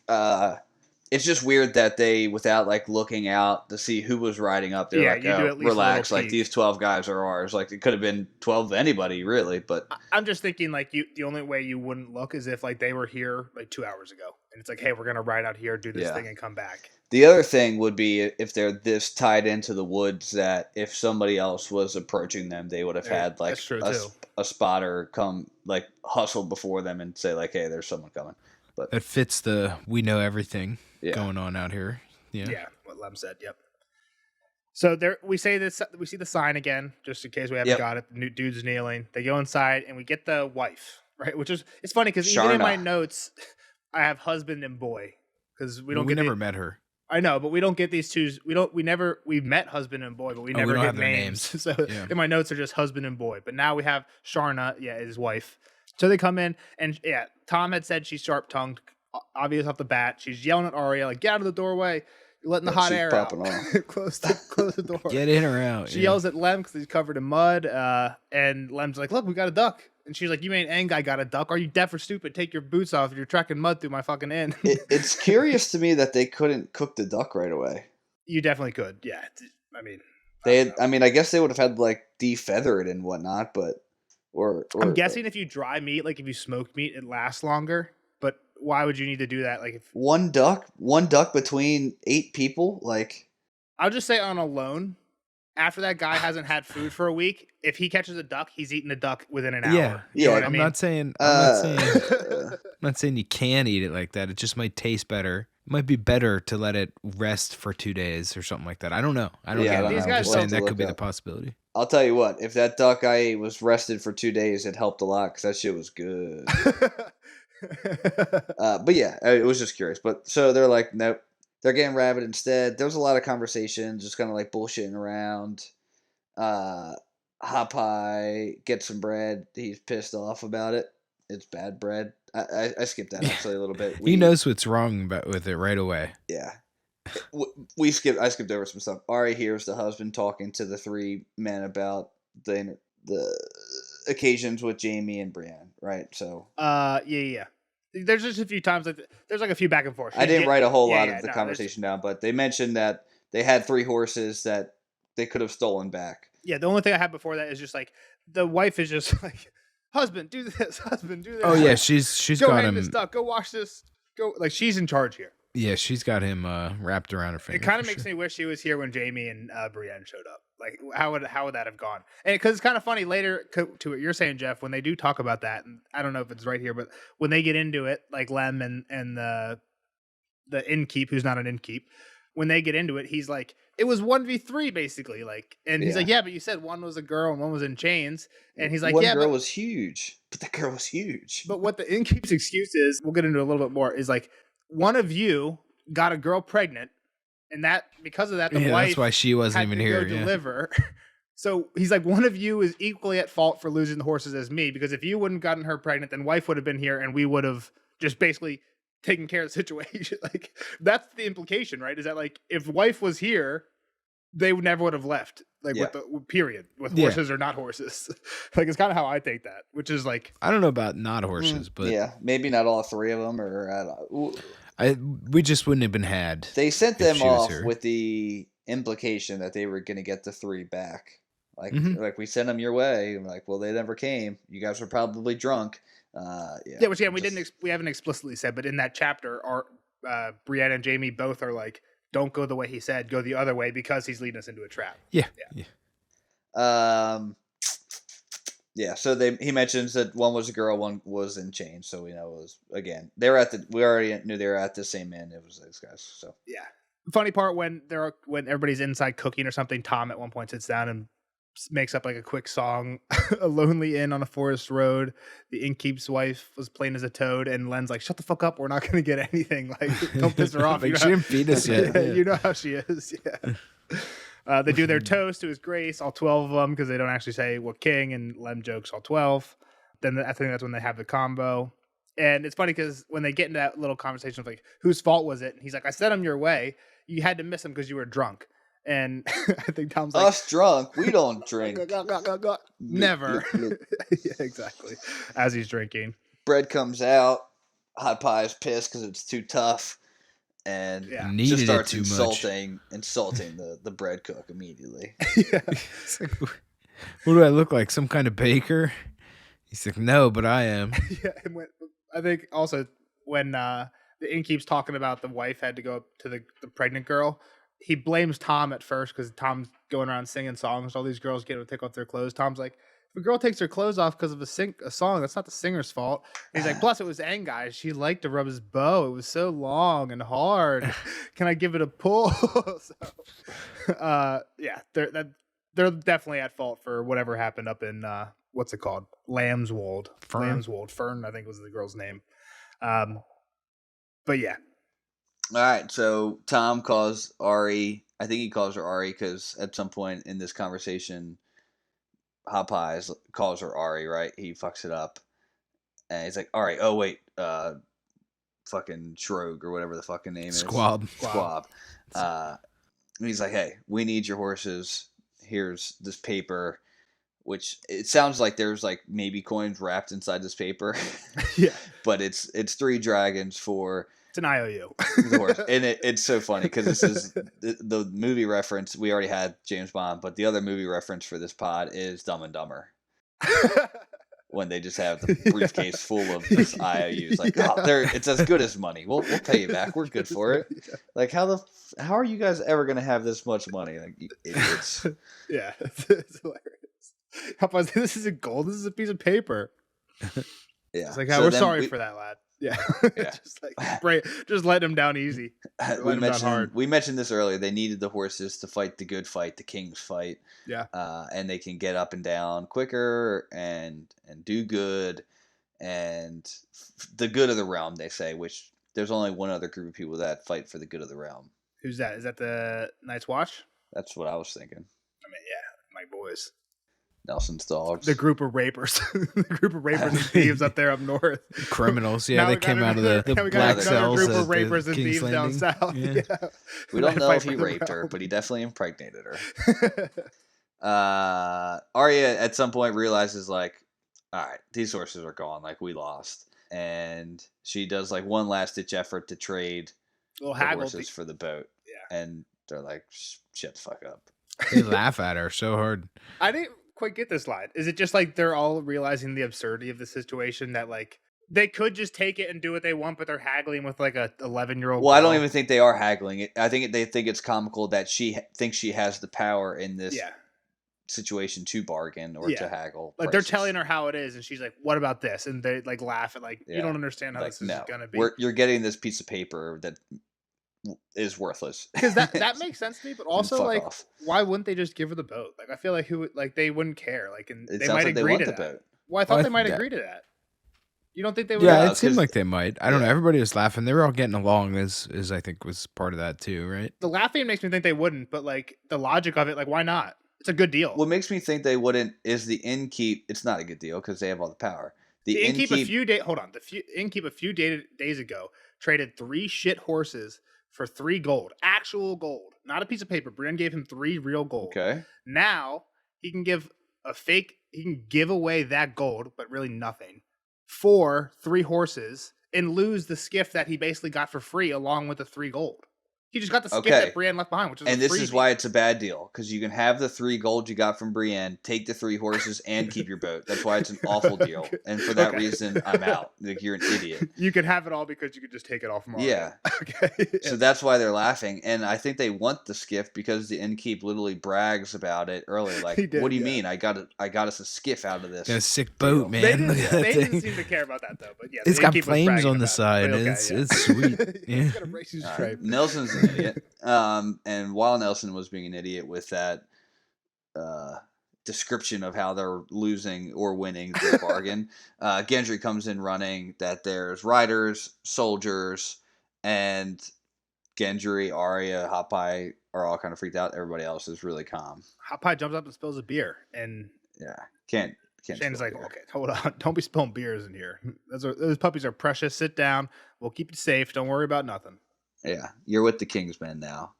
It's just weird that they, without like looking out to see who was riding up, they're like, "Oh, relax! Like these 12 guys are ours." Like it could have been 12 of anybody, really. But I'm just thinking, like, the only way you wouldn't look is if like they were here like 2 hours ago, and it's like, "Hey, we're gonna ride out here, do this thing, and come back." The other thing would be if they're this tied into the woods that if somebody else was approaching them, they would have had like a spotter come like hustle before them and say like, "Hey, there's someone coming." But it fits the we know everything going on out here. Yeah, what Lem said. Yep. So there, we see the sign again, just in case we haven't got it. The dude's kneeling. They go inside, and we get the wife, right? Which is it's funny because even in my notes, I have husband and boy because we never met her. I know, but we don't get these two. We've met husband and boy, but we never get names. So in my notes are just husband and boy. But now we have Sharna, his wife. So they come in, and Tom had said she's sharp-tongued, obvious off the bat. She's yelling at Arya, like, get out of the doorway. You're letting the hot air out. close the door. Get in or out. She yells at Lem because he's covered in mud. And Lem's like, look, we got a duck. And she's like, you ain't Anguy got a duck. Are you deaf or stupid? Take your boots off if you're trekking mud through my fucking inn. It's curious to me that they couldn't cook the duck right away. You definitely could. Yeah. I mean, I guess they would have had to like defeather it and whatnot, but or I'm guessing if you dry meat, like if you smoked meat, it lasts longer. But why would you need to do that? Like if one duck between 8 people, like I'll just say on a loan, after that guy hasn't had food for a week, if he catches a duck, he's eating a duck within an hour. Yeah. You know what I'm mean? not saying I'm not saying you can eat it like that. It just might taste better. It might be better to let it rest for 2 days or something like that. I don't know. I don't know. These I'm guys just saying that could be the possibility. I'll tell you what, if that duck I ate was rested for 2 days, it helped a lot because that shit was good. But yeah, it was just curious. But so they're like, nope, they're getting rabid instead. There was a lot of conversation, just kind of like bullshitting around. Hot Pie gets some bread. He's pissed off about it. It's bad bread. I skipped that actually a little bit. He knows what's wrong with it right away. Yeah. I skipped over some stuff. Arya hears the husband talking to the 3 men about the occasions with Jaime and Brienne, right? So yeah. There's just a few times there's like a few back and forth. I didn't write a whole lot of the conversation down, but they mentioned that they had 3 horses that they could have stolen back. Yeah, the only thing I had before that is just like the wife is just like, husband, do this. Husband, do this. Oh yeah, she's go got hand him. This duck. Go wash this. Go like she's in charge here. Yeah, she's got him wrapped around her finger. It kind of makes me wish he was here when Jaime and Brienne showed up. Like, how would that have gone? And because it's kind of funny later to what you're saying, Jeff, when they do talk about that, and I don't know if it's right here, but when they get into it, like Lem and the innkeep, who's not an innkeep, when they get into it, he's like, it was 1v3 basically, like, and he's like, yeah, but you said one was a girl and one was in chains, and he's like, one yeah, girl was huge, but that girl was huge. But what the innkeep's excuse is, we'll get into a little bit more, is like, one of you got a girl pregnant, and that because of that, the wife that's why she wasn't had even to here. Go deliver, So he's like, one of you is equally at fault for losing the horses as me, because if you wouldn't gotten her pregnant, then wife would have been here and we would have just basically taken care of the situation. Like, that's the implication, right? Is that like, if wife was here, they never would have left. Like, with the period, with horses or not horses. Like, it's kind of how I take that, which is like, I don't know about not horses, but maybe not all three of them, or we just wouldn't have been had. They sent them off with the implication that they were going to get the 3 back. Like we sent them your way. I'm like, well, they never came. You guys were probably drunk. Which we haven't explicitly said, but in that chapter, Brienne and Jamie both are like, don't go the way he said, go the other way, because he's leading us into a trap. Yeah. So he mentions that one was a girl, one was in chains. So we know it was, again, we already knew they were at the same inn. It was those guys. So yeah. Funny part when everybody's inside cooking or something, Tom at one point sits down and makes up like a quick song. A lonely inn on a forest road. The innkeep's wife was plain as a toad, and Len's like, shut the fuck up, we're not gonna get anything. Like, don't piss her off. Like, she didn't beat us yet. You know how she is. They do their toast to his grace, all 12 of them, because they don't actually say what king, and Lem jokes all 12. Then I think that's when they have the combo. And it's funny because when they get into that little conversation of like, whose fault was it? And he's like, I sent him your way. You had to miss him because you were drunk. And I think Tom's like, us drunk, we don't drink. Never. Yeah, exactly. As he's drinking, bread comes out. Hot Pie is pissed because it's too tough, and just starts insulting the bread cook immediately. It's like, what do I look like? Some kind of baker? He's like, no, but I am. And I think also when the innkeep's talking about the wife had to go up to the pregnant girl, he blames Tom at first because Tom's going around singing songs. All these girls get to take off their clothes. Tom's like, if a girl takes her clothes off because of a song, that's not the singer's fault. And he's like, plus it was Anguy. She liked to rub his bow. It was so long and hard. Can I give it a pull? They're definitely at fault for whatever happened up in what's it called? Lambswold. Fern, I think was the girl's name. But yeah. All right, so Tom calls Ari. I think he calls her Ari because at some point in this conversation, Hot Pies calls her Ari, right? He fucks it up. And he's like, Ari, oh, wait, fucking Shrog or whatever the fucking name is. Squab. He's like, hey, we need your horses. Here's this paper, which it sounds like there's like maybe coins wrapped inside this paper. Yeah. But it's 3 dragons for... It's an IOU. And it's so funny because this is the movie reference. We already had James Bond, but the other movie reference for this pod is Dumb and Dumber. When they just have the briefcase full of this IOUs. Like, it's as good as money. We'll pay you back. We're good for it. Like, how are you guys ever going to have this much money? Like, you idiots. Yeah, it's hilarious. How about this isn't gold? This is a piece of paper. Yeah. It's like, we're sorry for that, lad. Yeah. Just letting him down easy. We mentioned this earlier. They needed the horses to fight the good fight, the king's fight. Yeah. And they can get up and down quicker and do good and the good of the realm, they say, which there's only one other group of people that fight for the good of the realm. Who's that? Is that the Night's Watch? That's what I was thinking. I mean, yeah, my boys. Nelson's dogs. The group of rapers. The group of rapers and thieves up there up north. Criminals, yeah. They came out of the black cells. Group of rapers and thieves down south. Yeah. We don't know if he raped her, but he definitely impregnated her. Arya at some point realizes, like, all right, these horses are gone. Like, we lost. And she does, like, one last-ditch effort to trade the horses for the boat. Yeah. And they're like, shut the fuck up. They laugh at her so hard. I didn't quite get this line. Is it just like they're all realizing the absurdity of the situation that like they could just take it and do what they want, but they're haggling with like a 11-year-old? Well, I don't even think they are haggling. I think they think it's comical that she thinks she has the power in this situation to bargain or to haggle. Like prices. They're telling her how it is, and she's like, "What about this?" And they like laugh at like, "You don't understand how this is gonna be." You're getting this piece of paper that is worthless because that makes sense to me, but also like why wouldn't they just give her the boat? Like I feel like they wouldn't care, like, and they might agree to that. Boat. Well, I thought they might agree to that. You don't think they would? Yeah, it seemed like they might. I don't know. Everybody was laughing. They were all getting along as I think was part of that too, right? The laughing makes me think they wouldn't, but like the logic of it, like why not? It's a good deal. What makes me think they wouldn't is the innkeep. It's not a good deal because they have all the power. The innkeep a few days. Hold on. The innkeep a few days ago traded 3 shit horses for 3 gold, actual gold, not a piece of paper. Brienne gave him 3 real gold. Okay. Now he can give a fake. He can give away that gold, but really nothing, for 3 horses and lose the skiff that he basically got for free along with the 3 gold. He just got the skiff that Brienne left behind, which is this is why it's a bad deal, because you can have the 3 gold you got from Brienne, take the 3 horses, and keep your boat. That's why it's an awful deal. Okay. And for that reason, I'm out. Like, you're an idiot. You could have it all because you could just take it all from Arya. Yeah. Okay. So that's why they're laughing. And I think they want the skiff because the innkeep literally brags about it earlier. Like, what do you mean? I got us a skiff out of this. Got a sick boat, man. They didn't seem to care about that, though. But yeah, it's got flames on the side. It's sweet. Yeah. Got a racing stripe. Nelson's an idiot. And while Nelson was being an idiot with that description of how they're losing or winning their bargain, Gendry comes in running that there's riders, soldiers, and Gendry, Arya, Hot Pie are all kind of freaked out. Everybody else is really calm. Hot Pie jumps up and spills a beer, and can't. Shane's like, okay, hold on, don't be spilling beers in here. Those puppies are precious. Sit down. We'll keep you safe. Don't worry about nothing. Yeah, you're with the Kingsmen now.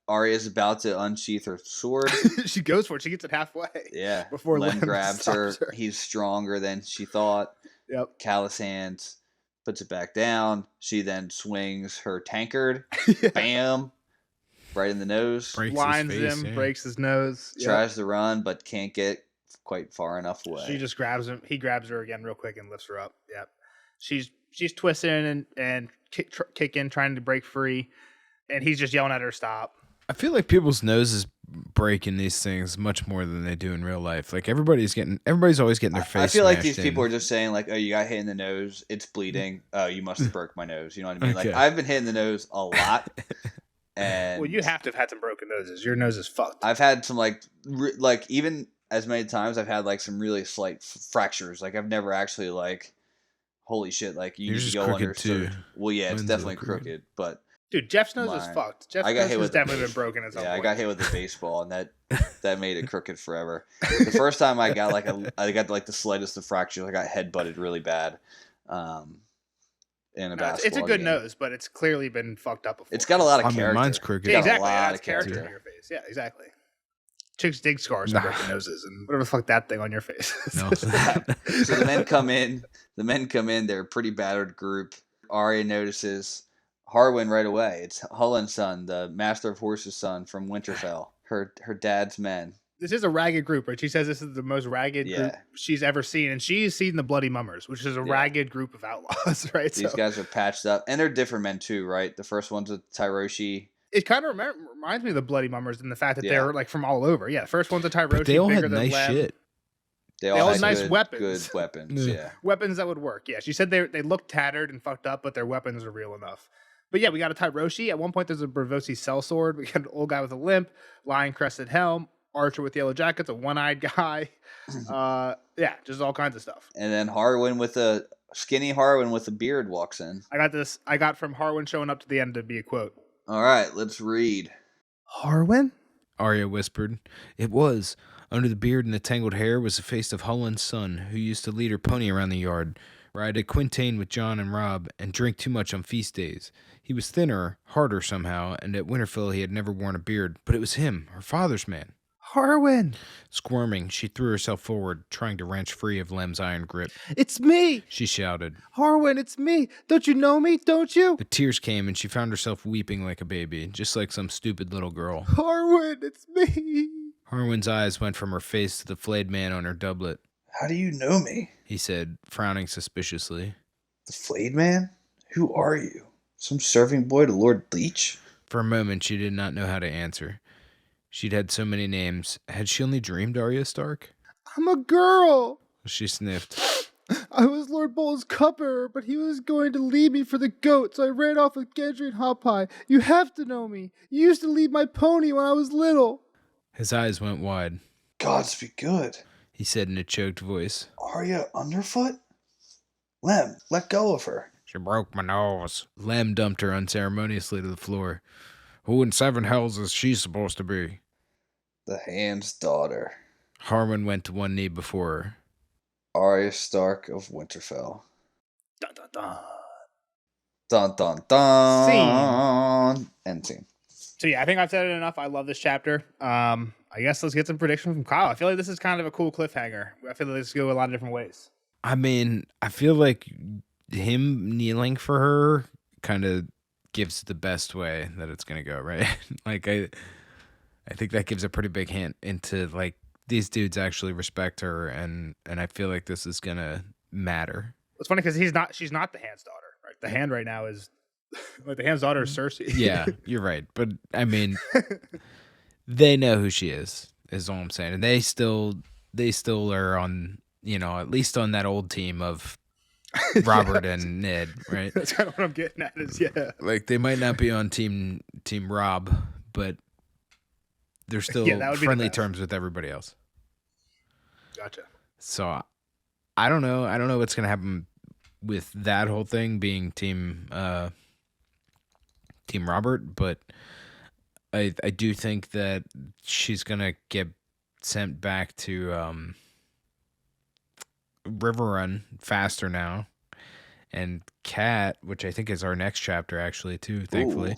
Arya's about to unsheath her sword. She goes for it. She gets it halfway. Yeah. Before Lem grabs her. He's stronger than she thought. Yep. Callous hands, puts it back down. She then swings her tankard. Bam. Right in the nose. Blinds him, breaks his nose. Tries to run, but can't get quite far enough away. She just grabs him. He grabs her again real quick and lifts her up. Yep. She's twisting and kicking, trying to break free. And he's just yelling at her, stop. I feel like people's noses break in these things much more than they do in real life. Like everybody's always getting their face. I feel like these people are just saying like, oh, you got hit in the nose, it's bleeding. Oh, you must have broke my nose. You know what I mean? Okay. Like I've been hit in the nose a lot. And well, you have to have had some broken noses. Your nose is fucked. I've had some like even as many times I've had like some really slight fractures. Like I've never actually like, holy shit, like you need to go under surgery. Well, yeah, it's definitely crooked, but. Dude, Jeff's nose is fucked. Jeff's nose has definitely been broken at some point. I got hit with a baseball, and that made it crooked forever. The first time I got the slightest of fractures, I got headbutted really bad. In a basketball it's a good nose, but it's clearly been fucked up before. It's got a lot of character. Mine's crooked. Yeah, exactly. It has character on your face. Yeah, exactly. Chicks dig scars and broken noses and whatever the fuck that thing on your face. No. So the men come in. They're a pretty battered group. Arya notices Harwin right away. It's Hullen's son, the Master of Horse's son from Winterfell. Her dad's men. This is a ragged group, right? She says this is the most ragged group she's ever seen, and she's seen the Bloody Mummers, which is a ragged group of outlaws, right? These guys are patched up, and they're different men too, right? The first one's a Tyroshi. It kind of reminds me of the Bloody Mummers in the fact that they're like from all over. Yeah, the first one's a Tyroshi. But they all had nice shit. They all had nice weapons. Good weapons, yeah. Weapons that would work. Yeah, she said they looked tattered and fucked up, but their weapons are real enough. But yeah, we got a Tyroshi. At one point, there's a Braavosi sellsword. We got an old guy with a limp, lion crested helm, archer with yellow jackets, a one-eyed guy. Just all kinds of stuff. And then Harwin with a skinny Harwin with a beard walks in. I got from Harwin showing up to the end to be a quote. All right, let's read. Harwin? Arya whispered. It was. Under the beard and the tangled hair was the face of Hullen's son, who used to lead her pony around the yard, ride a quintain with John and Rob, and drink too much on feast days. He was thinner, harder somehow, and at Winterfell he had never worn a beard, but it was him, her father's man. Harwin! Squirming, she threw herself forward, trying to wrench free of Lem's iron grip. It's me! She shouted. Harwin, it's me! Don't you know me? Don't you? The tears came, and she found herself weeping like a baby, just like some stupid little girl. Harwin, it's me! Harwin's eyes went from her face to the flayed man on her doublet. How do you know me? He said, frowning suspiciously. The flayed man? Who are you? Some serving boy to Lord Leech? For a moment, she did not know how to answer. She'd had so many names. Had she only dreamed Arya Stark? I'm a girl! She sniffed. I was Lord Bolton's cupbearer, but he was going to lead me for the goat, so I ran off with Gendry and Hot Pie. You have to know me. You used to lead my pony when I was little. His eyes went wide. Gods be good, he said in a choked voice. Arya underfoot? Lem, let go of her. She broke my nose. Lem dumped her unceremoniously to the floor. Who in seven hells is she supposed to be? The Hand's daughter. Harwin went to one knee before her. Arya Stark of Winterfell. Dun, dun, dun. Dun dun dun. Scene. End scene. So yeah, I think I've said it enough. I love this chapter. I guess let's get some predictions from Kyle. I feel like this is kind of a cool cliffhanger. I feel like this could go a lot of different ways. I mean, I feel like him kneeling for her kind of gives the best way that it's gonna go, right? Like I think that gives a pretty big hint into like these dudes actually respect her, and I feel like this is gonna matter. It's funny because she's not the Hand's daughter, right? The Hand right now is like the Hand's daughter is Cersei. Yeah, you're right, but I mean, they know who she is all I'm saying, and they still are on, you know, at least on that old team of Robert and Ned, right? That's kind of what I'm getting at. Is yeah, like they might not be on team Rob, but they're still friendly terms with everybody else. Gotcha. So I don't know. I don't know what's gonna happen with that whole thing being team Robert, but I do think that she's gonna get sent back to River Run faster now, and Kat, which I think is our next chapter actually too, thankfully. Ooh.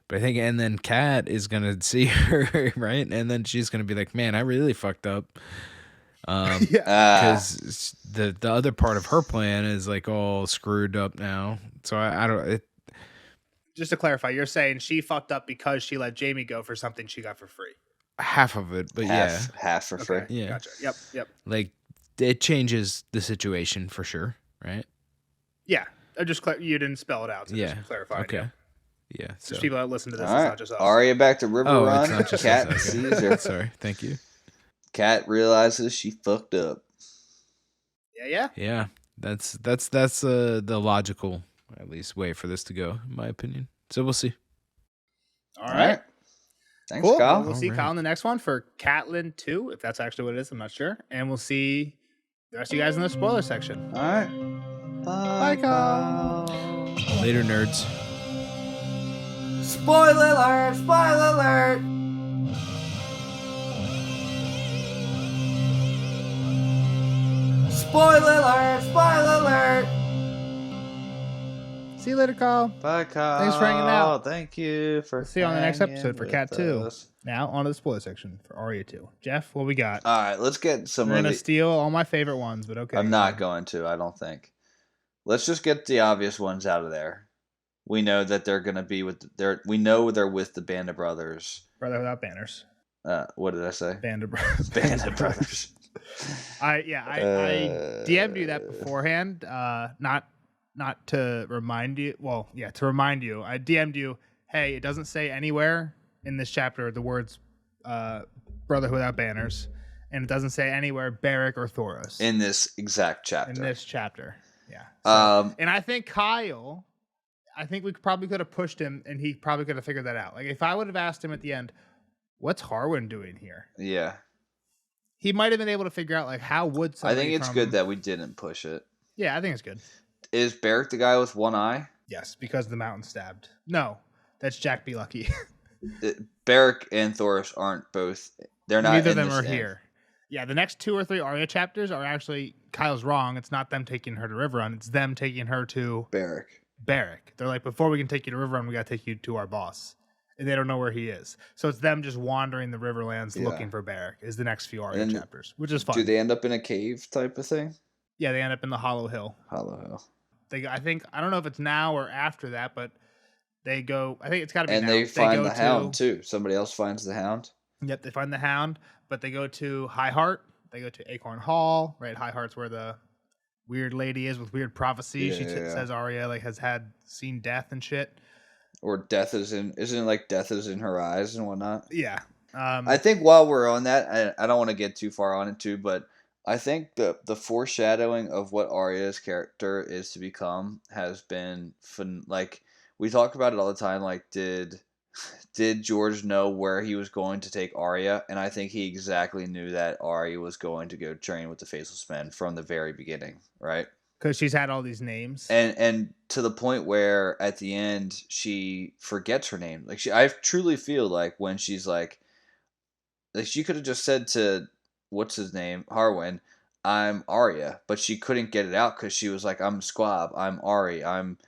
But I think, and then Kat is gonna see her, right, and then she's gonna be like, "Man, I really fucked up," because the other part of her plan is like all screwed up now. So I don't. Just to clarify, you're saying she fucked up because she let Jamie go for something she got for free. Half of it, but half for free. Yeah, gotcha. Yep. Like it changes the situation for sure, right? Yeah, you didn't spell it out. So just clarify. Okay. Yeah. So just people that listen to this, right. It's not just us. Arya back to River Run. It's not just Kat us. Okay. sees her. Sorry. Thank you. Kat realizes she fucked up. Yeah. Yeah. That's the logical, at least, way for this to go, in my opinion. So we'll see. All right. Thanks, cool. Kyle. We'll see Kyle in the next one for Catelyn 2, if that's actually what it is. I'm not sure. And we'll see the rest of you guys in the spoiler section. All right. Bye, Kyle. Later, nerds. Spoiler alert! Spoiler alert! Spoiler alert! Spoiler alert! See you later, Kyle. Bye, Kyle. Thanks for hanging out. Thank you for See you on the next episode for Cat 2. Us. Now, on to the spoiler section for Arya 2. Jeff, what we got? All right, let's get some We're going to steal all my favorite ones, but okay. I'm not going to, I don't think. Let's just get the obvious ones out of there. We know that they're going to be we know they're with the Band of Brothers. Brother Without Banners. What did I say? Band of Brothers. Band of Brothers. I DM'd you that beforehand, not to remind you. Well, yeah, to remind you. I DM'd you, hey, it doesn't say anywhere in this chapter the words Brotherhood Without Banners, and it doesn't say anywhere Beric or Thoros. In this exact chapter. In this chapter, yeah. So, and I think Kyle, we probably could have pushed him, and he probably could have figured that out. Like, if I would have asked him at the end, what's Harwin doing here? Yeah. He might have been able to figure out, like, how would somebody I think it's good that we didn't push it. Yeah, I think it's good. Is Beric the guy with one eye? Yes, because the mountain stabbed. No, that's Jack Be Lucky. Beric and Thoros aren't both. They're not. Neither of them are here. Yeah, the next 2 or 3 Arya chapters are actually, Kyle's wrong. It's not them taking her to River Run. It's them taking her to Beric. They're like, before we can take you to River Run, we got to take you to our boss. And they don't know where he is. So it's them just wandering the Riverlands looking for Beric is the next few Arya chapters, which is fun. Do they end up in a cave type of thing? Yeah, they end up in the Hollow Hill. Hollow Hill. I don't know if it's now or after that, but they go, I think it's got to be and now. They find the Hound too. Somebody else finds the Hound? Yep, they find the Hound, but they go to High Heart. They go to Acorn Hall, right? High Heart's where the weird lady is with weird prophecies. She says Arya has seen death and shit. Or death isn't it like death is in her eyes and whatnot? Yeah. I think while we're on that, I don't want to get too far on it too, but I think the foreshadowing of what Arya's character is to become has been fun. Like, we talk about it all the time. Like, did George know where he was going to take Arya? And I think he exactly knew that Arya was going to go train with the Faceless Men from the very beginning, right? Because she's had all these names, and to the point where at the end she forgets her name. Like, I truly feel like when she's like, like she could have just said to what's his name, Harwin, I'm Arya, but she couldn't get it out because she was like, I'm Squab, I'm Ari, I'm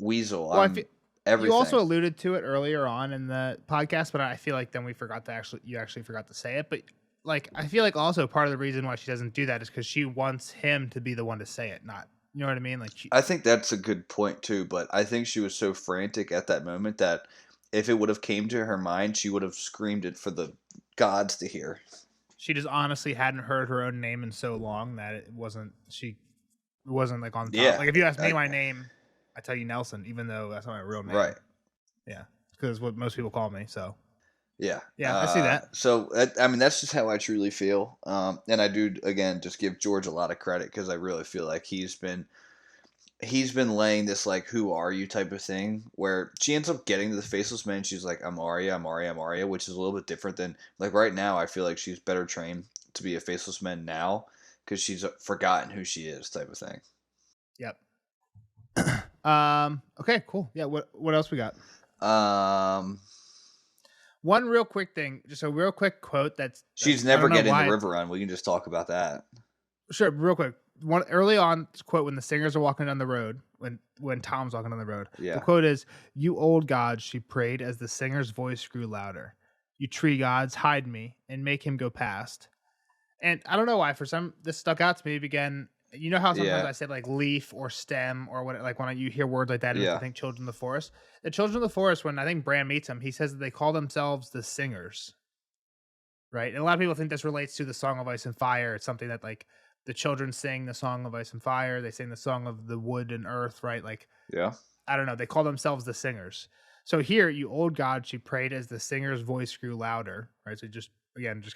Weasel, Well, I'm you everything. also alluded to it earlier on in the podcast, but I feel like then you actually forgot to say it. But like, I feel like also part of the reason why she doesn't do that is because she wants him to be the one to say it, not, you know what I mean? Like, I think that's a good point too, but I think she was so frantic at that moment that if it would have came to her mind, she would have screamed it for the gods to hear. she just honestly hadn't heard her own name in so long that it wasn't like on top. Yeah, Like if you ask me my name, I tell you Nelson, even though that's not my real name. right. Yeah, because what most people call me. So Yeah. yeah, I see that. So, I mean, that's just how I truly feel. And I do, again, just give George a lot of credit because I really feel like he's been laying this, like, who are you type of thing where she ends up getting to the Faceless Men. She's like, I'm Arya, I'm Arya, I'm Arya, which is a little bit different than, like, right now, I feel like she's better trained to be a Faceless Man now because she's forgotten who she is type of thing. Yep. Okay, cool. Yeah, what else we got? One real quick thing, just a real quick quote she's never getting the river run. We can just talk about that. Sure, real quick. One early on quote when the singers are walking down the road, when Tom's walking down the road. Yeah. The quote is, "You old gods," she prayed as the singer's voice grew louder. "You tree gods, hide me and make him go past." And I don't know why, this stuck out to me again. You know how sometimes I said like leaf or stem or what, like when you hear words like that and you think Children of the Forest. The Children of the Forest, when I think Bran meets him, he says that they call themselves the Singers. Right? And a lot of people think this relates to the Song of Ice and Fire. It's something that like the children sing the Song of Ice and Fire. They sing the Song of the Wood and Earth, right? Like, I don't know. They call themselves the Singers. So here, you old god, she prayed as the singer's voice grew louder, right? So just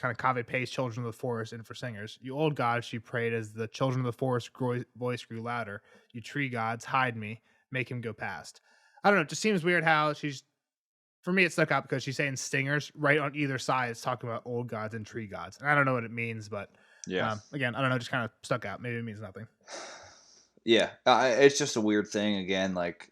kind of copy paste Children of the Forest in for singers. You old god, she prayed as the Children of the Forest voice grew louder. You tree gods, hide me, make him go past. I don't know. It just seems weird how for me, it stuck out because she's saying singers right on either side. It's talking about old gods and tree gods. And I don't know what it means, but again, I don't know. Just kind of stuck out. Maybe it means nothing. Yeah. It's just a weird thing. Again, like,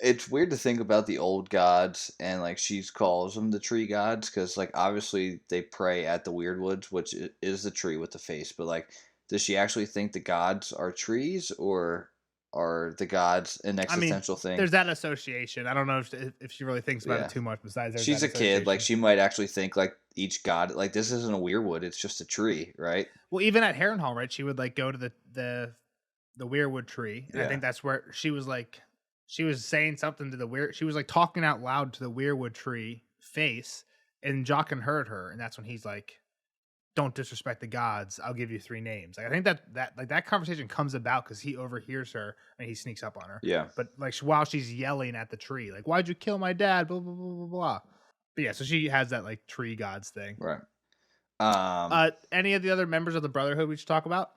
it's weird to think about the old gods and like she calls them the tree gods because like obviously they pray at the Weird Woods, which is the tree with the face. But like, does she actually think the gods are trees or are the gods an existential thing? There's that association. I don't know if she really thinks about it too much. Besides, she's a kid. Like she might actually think like each god, like this isn't a Weird Wood. It's just a tree, right? Well, even at Harrenhal, right? She would like go to the Weirwood tree, and I think that's where she was like. She was saying something to she was like talking out loud to the Weirwood tree face, and Jaqen heard her, and that's when he's like, "Don't disrespect the gods. I'll give you 3 names." Like I think that conversation comes about because he overhears her and he sneaks up on her. Yeah. But like while she's yelling at the tree, like, "Why'd you kill my dad?" Blah blah blah blah blah. But yeah, so she has that like tree gods thing. Right. Any of the other members of the Brotherhood we should talk about?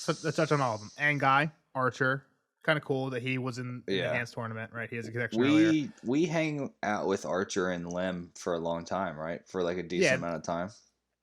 Let's touch on all of them. Anguy, Archer. Kind of cool that he was in the Enhanced tournament, right? He has a connection earlier. We hang out with Archer and Lem for a long time, right? For like a decent amount of time.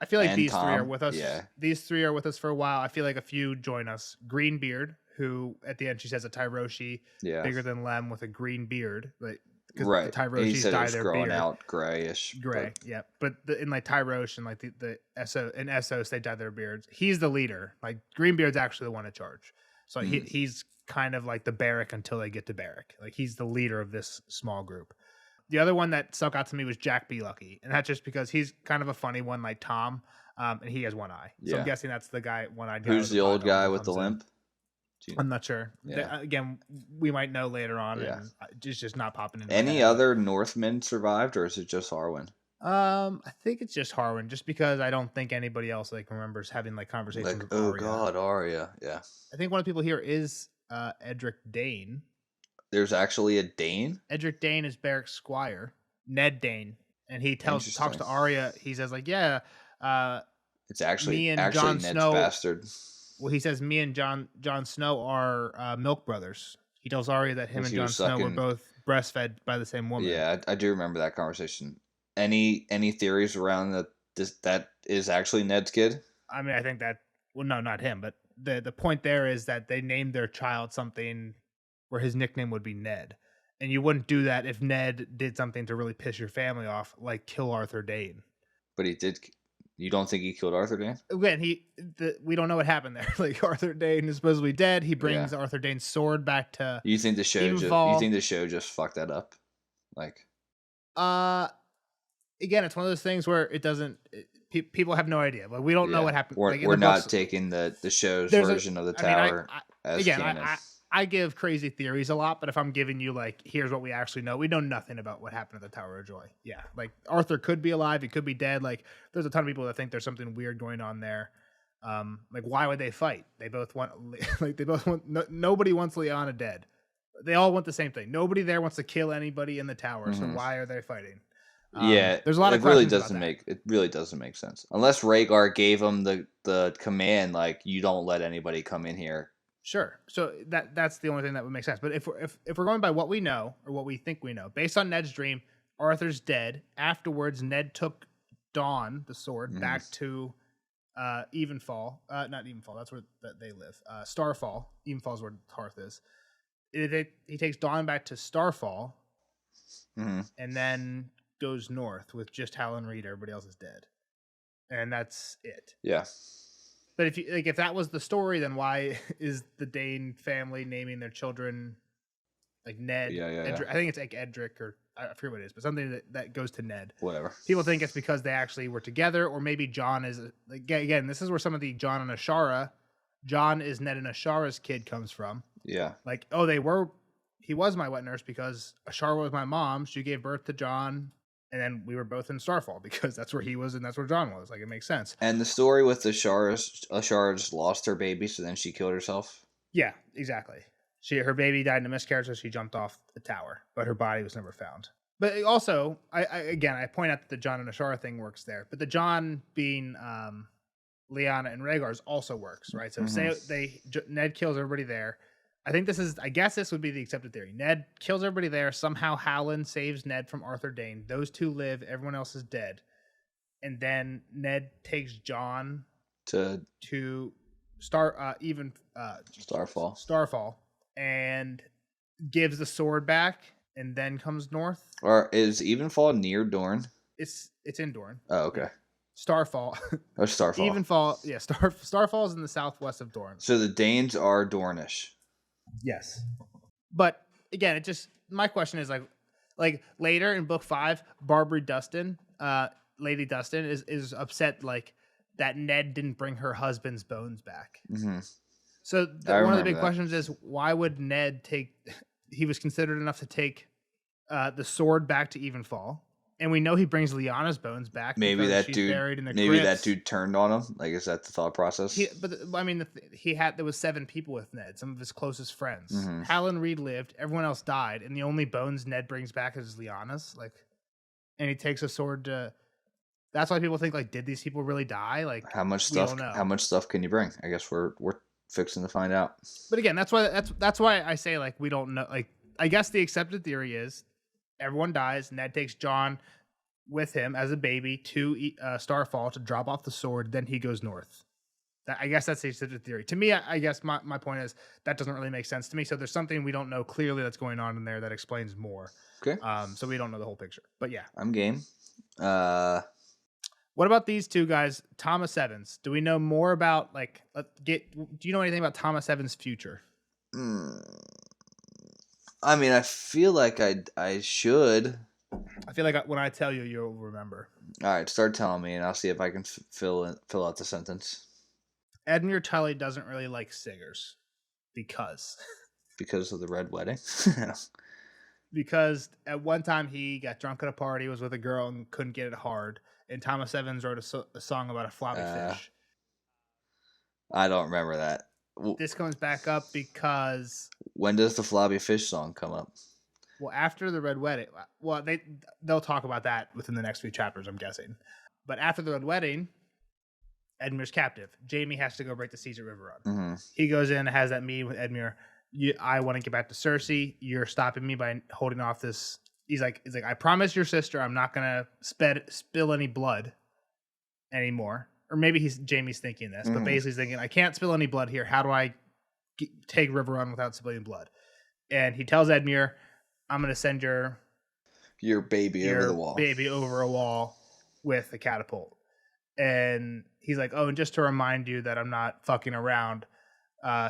I feel like these 3 are with us. Yeah. These 3 are with us for a while. I feel like a few join us. Greenbeard, who at the end she says a Tyroshi bigger than Lem with a green beard, right? Right. The Tyroshis dye their growing beard out grayish. Gray, yeah. But in like Tyrosh and like the Essos, they dye their beards. He's the leader. Like Greenbeard's actually the one in charge. So he's kind of like the Barrack until they get to Barrack. Like he's the leader of this small group. The other one that stuck out to me was Jack Be Lucky, and that's just because he's kind of a funny one, like Tom, and he has one eye. So I'm guessing that's the guy one-eyed guy. Who's the old guy with the limp? I'm not sure. Yeah. Again, we might know later on. Yeah. And it's just not popping in. Any other Northmen survived, or is it just Harwin? I think it's just Harwin, just because I don't think anybody else like remembers having like conversations like, with oh Arya. God, Arya. Yeah. I think one of the people here is Edric Dane. There's actually a Dane? Edric Dane is Barrack's squire, Ned Dane, and he talks to Arya. He says like, yeah, it's actually me and actually Jon Ned's Snow, bastard. Well, he says me and Jon Snow are milk brothers. He tells Arya that him and Jon Snow were both breastfed by the same woman. Yeah, I do remember that conversation. Any theories around that is actually Ned's kid? I mean, I think that, well, no, not him, but the point there is that they named their child something where his nickname would be Ned. And you wouldn't do that if Ned did something to really piss your family off, like kill Arthur Dane. But he did. You don't think he killed Arthur Dane? Again, we don't know what happened there. Like Arthur Dane is supposedly dead. He brings Arthur Dane's sword back to. You think the show just fucked that up? Like, again, it's one of those things where it doesn't. People have no idea. Like we don't know what happened. We're not taking the show's version of the tower as canon. I give crazy theories a lot, but if I'm giving you like, here's what we actually know, we know nothing about what happened at the Tower of Joy. Yeah, like Arthur could be alive, he could be dead. Like there's a ton of people that think there's something weird going on there. Like why would they fight? They both want nobody wants Lyanna dead. They all want the same thing. Nobody there wants to kill anybody in the tower. So why are they fighting? There's a lot of questions about that. It really doesn't make sense unless Rhaegar gave him the command like you don't let anybody come in here. Sure. So that's the only thing that would make sense. But if we're going by what we know or what we think we know, based on Ned's dream, Arthur's dead. Afterwards, Ned took Dawn, the sword, back to Evenfall. Not Evenfall. That's where they live. Starfall. Evenfall is where Tarth is. He takes Dawn back to Starfall, and then goes north with just Howland Reed. Everybody else is dead, and that's it. Yeah. But if that was the story, then why is the Dane family naming their children like Ned? Yeah. I think it's like Edric or I forget what it is, but something that goes to Ned. Whatever. People think it's because they actually were together, or maybe John is again. This is where some of the John and Ashara, John is Ned and Ashara's kid comes from. Yeah. Like he was my wet nurse because Ashara was my mom. She gave birth to John. And then we were both in Starfall because that's where he was and that's where John was. Like, it makes sense. And the story with Ashara just lost her baby, so then she killed herself? Yeah, exactly. Her baby died in a miscarriage, so she jumped off the tower, but her body was never found. But also, I point out that the Jon and Ashara thing works there. But the Jon being Lyanna and Rhaegar's also works, right? So say Ned kills everybody there. I guess this would be the accepted theory. Ned kills everybody there. Somehow Howland saves Ned from Arthur Dane. Those two live. Everyone else is dead. And then Ned takes Jon to Starfall and gives the sword back and then comes north. Or is Evenfall near Dorne? It's in Dorne. Oh, okay. Starfall. Oh, Starfall. Evenfall, yeah. Starfall is in the southwest of Dorne. So the Danes are Dornish. Yes, but again, my question is like later in book 5, Barbary Dustin, Lady Dustin is upset like that Ned didn't bring her husband's bones back. So one of the big questions is why would Ned he was considered enough to take the sword back to Evenfall. And we know he brings Lyanna's bones back. Maybe that dude buried in the maybe crypts. that dude turned on him. Like, is that the thought process? There was 7 people with Ned, some of his closest friends. Howland Reed lived. Everyone else died, and the only bones Ned brings back is Lyanna's. Like, and he takes a sword to. That's why people think like, did these people really die? Like, how much stuff? How much stuff can you bring? I guess we're fixing to find out. But again, that's why I say like we don't know. Like, I guess the accepted theory is. Everyone dies. Ned takes Jon with him as a baby to Starfall to drop off the sword. Then he goes north. I guess that's the accepted theory. To me, I guess my point is that doesn't really make sense to me. So there's something we don't know clearly that's going on in there that explains more. Okay. So we don't know the whole picture. But yeah. I'm game. What about these two guys, Thomas Evans? Do we know more about do you know anything about Thomas Evans' future? I mean, I feel like I should. I feel like when I tell you, you'll remember. All right, start telling me, and I'll see if I can fill out the sentence. Edmure Tully doesn't really like singers because of the Red Wedding. Because at one time he got drunk at a party, was with a girl, and couldn't get it hard. And Thomas Evans wrote a song about a floppy fish. I don't remember that. This comes back up because... When does the floppy fish song come up? Well, after the Red Wedding. Well, they'll talk about that within the next few chapters, I'm guessing. But after the Red Wedding, Edmure's captive. Jaime has to go break the siege at Riverrun. He goes in and has that meeting with Edmure. I want to get back to Cersei. You're stopping me by holding off this. He's like, I promise your sister I'm not going to spill any blood anymore. Or maybe Jaime's thinking this, but basically he's thinking, I can't spill any blood here. How do I take Riverrun without spilling blood? And he tells Edmure, I'm going to send your baby over the wall. Baby over a wall with a catapult. and he's like, "Oh, and just to remind you that I'm not fucking around,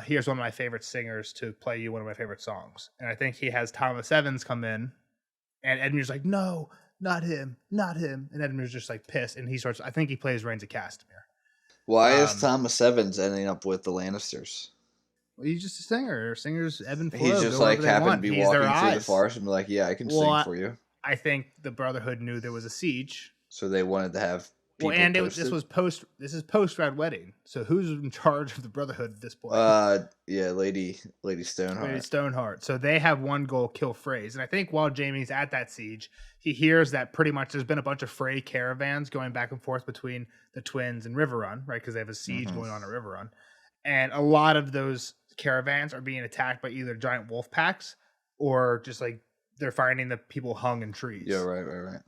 here's one of my favorite singers to play you one of my favorite songs." And I think he has Thomas Evans come in, and Edmure's like, "No, not him, not him." And Edmure's just like pissed, and he starts. I think he plays Reigns of Castamere. Why is Thomas Evans ending up with the Lannisters? Well, he's just a singer. Singers ebb and flow. He's just like happened to be walking through the forest and be like, "Yeah, I can sing for you." I think the Brotherhood knew there was a siege, so they wanted to have. Well, and this is post Red Wedding. So who's in charge of the Brotherhood at this point? Yeah, Lady Stoneheart. Lady Stoneheart. So they have one goal: kill Freys. And I think while Jaime's at that siege, he hears that pretty much there's been a bunch of Frey caravans going back and forth between the Twins and Riverrun, right? Because they have a siege going on at Riverrun, and a lot of those caravans are being attacked by either giant wolf packs or just like they're finding the people hung in trees. Yeah, right.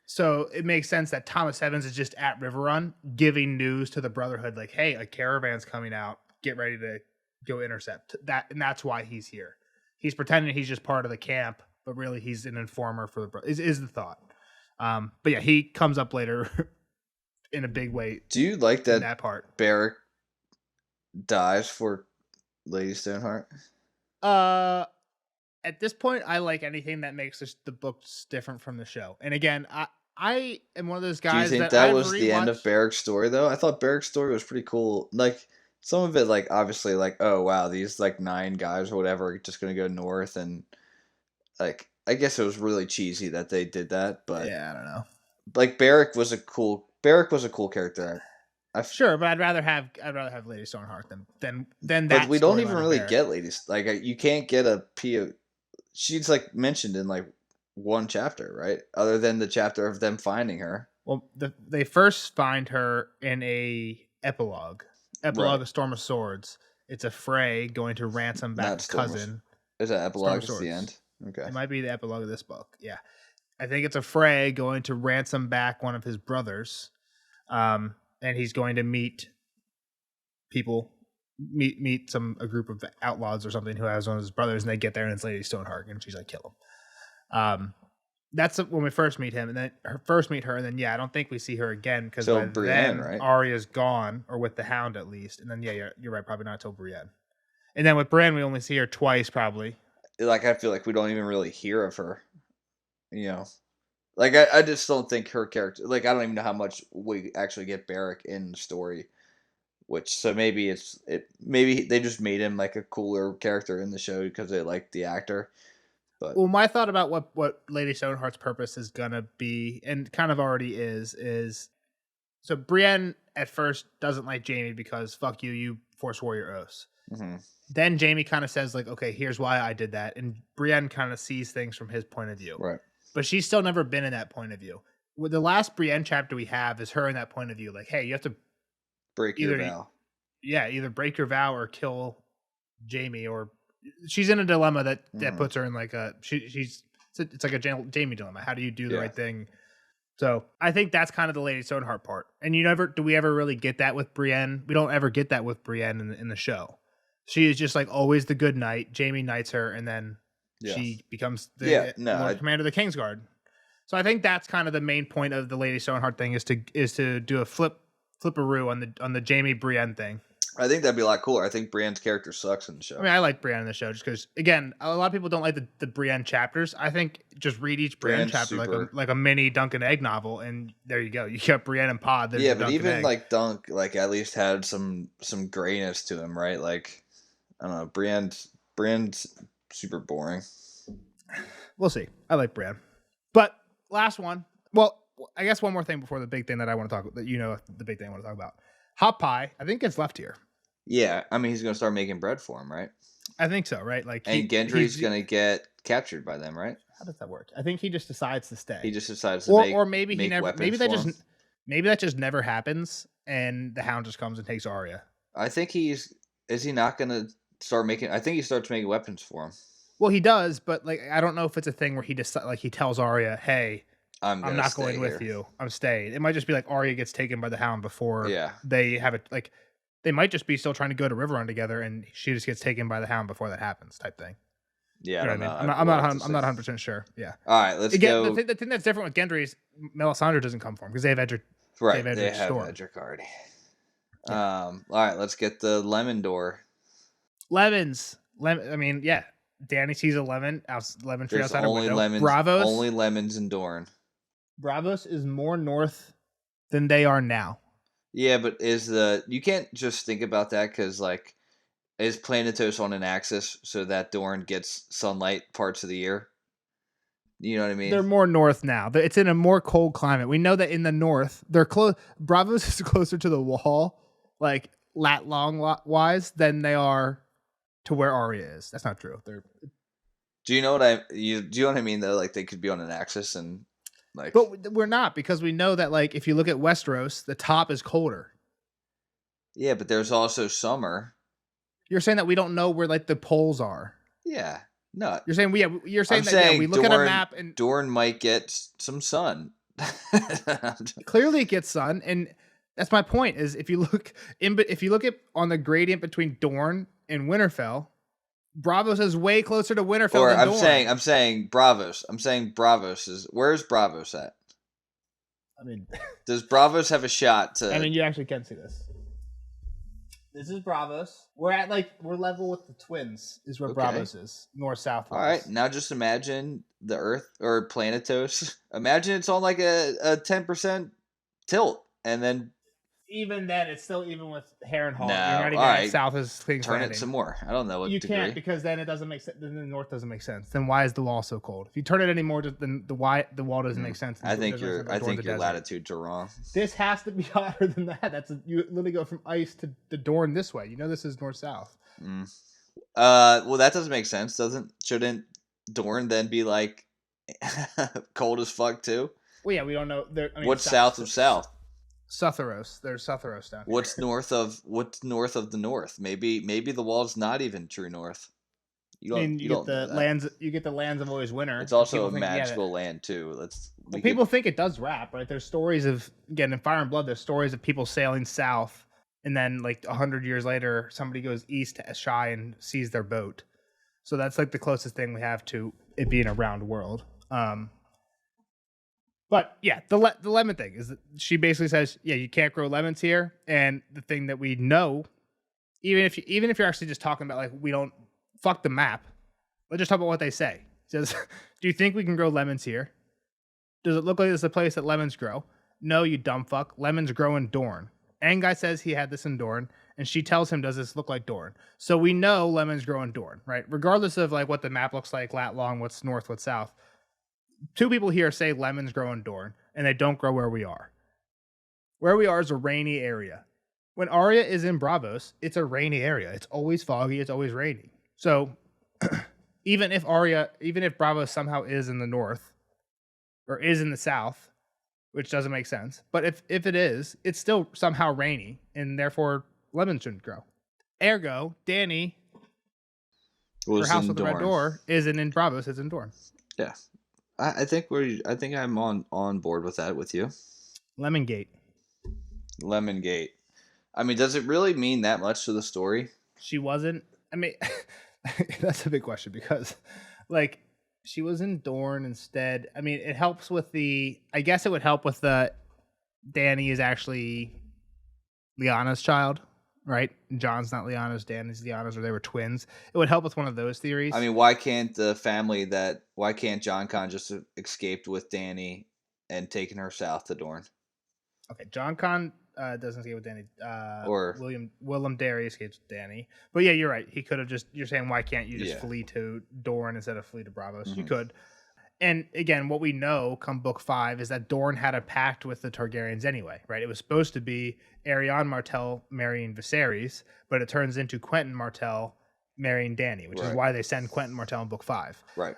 So it makes sense that Thomas Evans is just at Riverrun giving news to the Brotherhood, like, "Hey, a caravan's coming out. Get ready to go intercept that." And that's why he's here. He's pretending he's just part of the camp, but really he's an informer for the is the thought. But yeah, he comes up later in a big way. Do you like that part? Beric dies for Lady Stoneheart? At this point, I like anything that makes the books different from the show. And again, I am one of those guys. Do you think that was the end of Beric's story, though? I thought Beric's story was pretty cool. Like, some of it, like, obviously, like, oh, wow, these, like, 9 guys or whatever are just going to go north. And, like, I guess it was really cheesy that they did that. But yeah, I don't know. Like, Beric was a cool character. Sure, but I'd rather have Lady Stoneheart than that. But we don't even really get Ladies. Like, you can't get a PO. She's, like, mentioned in, like, one chapter, right? Other than the chapter of them finding her. Well, they first find her in a epilogue right. Of Storm of Swords. It's a Frey going to ransom back his cousin. Is that epilogue at the end? Okay. It might be the epilogue of this book. Yeah. I think it's a Frey going to ransom back one of his brothers. And he's going to meet people, meet a group of outlaws or something who has one of his brothers, and they get there and it's Lady Stoneheart, and she's like, kill him. That's when we first meet him, and then and then I don't think we see her again because by Brienne, then right? Arya's gone, or with the Hound at least, and then you're right, probably not until Brienne. And then with Brienne, we only see her twice, probably. Like, I feel like we don't even really hear of her, you know. Like, I just don't think her character... Like, I don't even know how much we actually get Beric in the story. So maybe maybe they just made him, like, a cooler character in the show because they liked the actor. But well, my thought about what Lady Stoneheart's purpose is going to be, and kind of already is... So Brienne, at first, doesn't like Jaime because, fuck you, you forswore your oaths. Mm-hmm. Then Jaime kind of says, like, okay, here's why I did that. And Brienne kind of sees things from his point of view. Right. But she's still never been in that point of view. With the last Brienne chapter we have is her in that point of view. Like, hey, you have to break your vow. Yeah, either break your vow or kill Jaime. Or she's in a dilemma that puts her in like it's like a Jaime dilemma. How do you do the right thing? So I think that's kind of the Lady Stoneheart part. And do we ever really get that with Brienne? We don't ever get that with Brienne in the show. She is just like always the good knight. Jaime knights her, and then she becomes the Lord Commander of the Kingsguard. So I think that's kind of the main point of the Lady Stoneheart thing is to do a flipperoo on the Jaime Brienne thing. I think that'd be a lot cooler. I think Brienne's character sucks in the show. I mean, I like Brienne in the show just because, again, a lot of people don't like the Brienne chapters. I think just read each Brienne chapter like a mini Dunk and Egg novel, and there you go. You got Brienne and Pod. Yeah, but even like Dunk, like at least had some grayness to him, right? Like, I don't know, Brienne's super boring. We'll see. I like Brienne. But last one. Well, I guess one more thing before the big thing that I want to talk about, the big thing I want to talk about. Hot Pie, I think gets left here. Yeah, I mean, he's going to start making bread for him, right? I think so, right? Like, and Gendry's going to get captured by them, right? How does that work? I think he just decides to stay. He just decides to or maybe he never. Maybe that just never happens, and the Hound just comes and takes Arya. I think is he not going to start making? I think he starts making weapons for him. Well, he does, but like I don't know if it's a thing where he just like he tells Arya, "Hey, I'm not going with you. I'm staying." It might just be like Arya gets taken by the Hound before they have it. Like they might just be still trying to go to Riverrun together, and she just gets taken by the Hound before that happens, type thing. Yeah, I don't know. I'm not 100% sure. Yeah. All right, let's go. The thing that's different with Gendry is Melisandre doesn't come for him because they have Right, They have they Edric have Storm. Edric already. Yeah. All right, let's get the lemon door. Lemons. I mean, yeah. Danny sees a lemon tree There's outside her only window. lemons. Bravos. Only lemons in Dorne. Bravos is more north than they are now. Yeah, but you can't just think about that because like is Planetos on an axis so that Dorne gets sunlight parts of the year? You know what I mean? They're more north now. It's in a more cold climate. We know that in the north, they're close. Bravos is closer to the wall, like lat long wise, than they are to where Arya is. That's not true. Do you know what do you know what I mean though? Like they could be on an axis and like. But we're not, because we know that like if you look at Westeros, the top is colder. Yeah, but there's also summer. You're saying that we don't know where like the poles are. Yeah. No. You're saying we look at a map and Dorne might get some sun. clearly it gets sun, and that's my point. Is if you look at on the gradient between Dorne and Winterfell, Bravos is way closer to Winterfell or than Dorne. I'm saying Bravos. I'm saying Bravos is where's Bravos at? I mean, does Bravos have a shot to? I mean, you actually can see this. This is Bravos. We're level with the twins. Is where Bravos is, north south. All right, now just imagine the Earth or Planetos. Imagine it's on like a 10% tilt, and then even then, it's still even with Harrenhal. No, you're not even right. south as King's turn Landing. it some more. I don't know what You degree. can't, because then it doesn't make sense. Then the north doesn't make sense. Then why is the wall so cold? If you turn it any more, then the wall doesn't make sense. I think your latitudes are wrong. This has to be hotter than that. You literally go from ice to the Dorne this way. You know this is north south. Well, that doesn't make sense. Shouldn't Dorne then be like cold as fuck too? Well, yeah, we don't know. What's south of south? Suthoros. There's Suthoros down here. What's north of the north? Maybe the wall's not even true north. You get the lands of always winter. It's also a magical land too. People think it does wrap, right? There's stories of, again, in Fire and Blood, there's stories of people sailing south, and then like 100 years later, somebody goes east to Ashai and sees their boat. So that's like the closest thing we have to it being a round world. But yeah, the lemon thing is that she basically says, yeah, you can't grow lemons here. And the thing that we know, even if you're actually just talking about like, we don't fuck the map, let's just talk about what they say. It says, do you think we can grow lemons here? Does it look like it's a place that lemons grow? No, you dumb fuck. Lemons grow in Dorne. Anguy says he had this in Dorne, and she tells him, does this look like Dorne? So we know lemons grow in Dorne, right? Regardless of like what the map looks like, lat long, what's north, what's south. Two people here say lemons grow in Dorne, and they don't grow where we are. Where we are is a rainy area. When Arya is in Bravos, it's a rainy area. It's always foggy. It's always rainy. So even if Bravos somehow is in the north or is in the south, which doesn't make sense, but if it is, it's still somehow rainy, and therefore lemons shouldn't grow. Ergo, Dany, her house with the red door, isn't in Bravos. It's in Dorne. Yeah. I think I'm on board with that with you. Lemongate. I mean, does it really mean that much to the story? She wasn't. I mean, that's a big question, because, like, she was in Dorne instead. I mean, it helps with I guess it would help with Dany is actually Lyanna's child, right? Jon's not Lyanna's, Dany's Lyanna's, or they were twins. It would help with one of those theories. I mean, why can't Jon Con just escaped with Dany and taken her south to Dorne? Okay, Jon Con doesn't escape with Dany. Or Willem Darry escapes with Dany. But yeah, you're right. He could have you're saying, why can't you just flee to Dorne instead of flee to Bravos? Mm-hmm. You could. And again, what we know come book 5 is that Dorne had a pact with the Targaryens anyway, right? It was supposed to be Arianne Martell marrying Viserys, but it turns into Quentyn Martell marrying Dany, which is why they send Quentyn Martell in book 5. Right.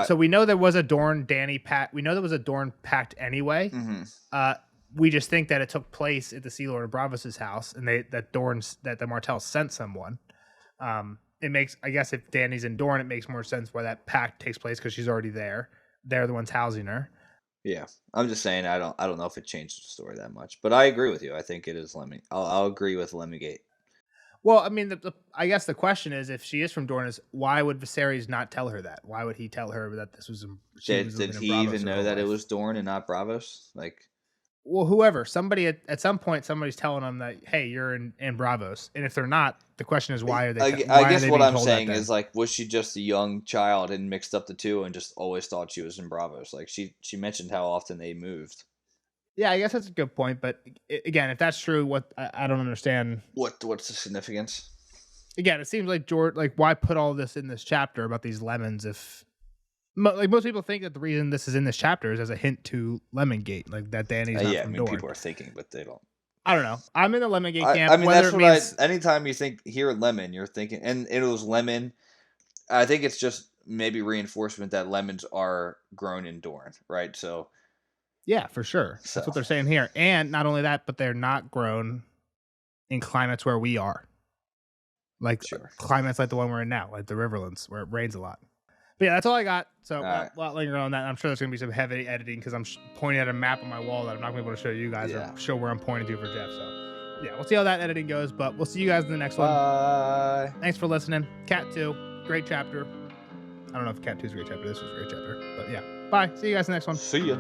So we know there was a Dorne Dany pact. We know there was a Dorne pact anyway. Mm-hmm. We just think that it took place at the Sea Lord of Bravos' house, and that the Martells sent someone. It makes, I guess, if Dany's in Dorne, it makes more sense why that pact takes place, because she's already there. They're the ones housing her. Yeah, I'm just saying I don't know if it changes the story that much, but I agree with you. I think it is Lemmy. I'll agree with Lemongate. Well, I mean, I guess the question is, if she is from Dorne, is why would Viserys not tell her that? Why would he tell her that this was? Did he even know that it was Dorne and not Bravos? Like, well, whoever, somebody at some point, somebody's telling them that, hey, you're in Bravos, and if they're not, the question is why are they? I guess what I'm saying is like, was she just a young child and mixed up the two and just always thought she was in Bravos? Like she mentioned how often they moved. Yeah, I guess that's a good point. But again, if that's true, what I don't understand. What's the significance? Again, it seems like George, like, why put all this in this chapter about these lemons if, like, most people think that the reason this is in this chapter is as a hint to Lemongate, like that Danny's not from Dorne. People are thinking, but they don't. I don't know. I'm in the Lemongate camp. I mean, that's what anytime you hear lemon, you're thinking, and it was lemon. I think it's just maybe reinforcement that lemons are grown in Dorne, right? So, yeah, for sure. That's what they're saying here. And not only that, but they're not grown in climates where we are. Like climates like the one we're in now, like the Riverlands, where it rains a lot. But yeah, that's all I got. So a lot lingering on that. I'm sure there's going to be some heavy editing because I'm pointing at a map on my wall that I'm not going to be able to show you guys or show where I'm pointing to for Jeff. So yeah, we'll see how that editing goes. But we'll see you guys in the next one. Bye. Thanks for listening. Cat 2, great chapter. I don't know if Cat 2 is a great chapter. This was a great chapter. But yeah, bye. See you guys in the next one. See ya.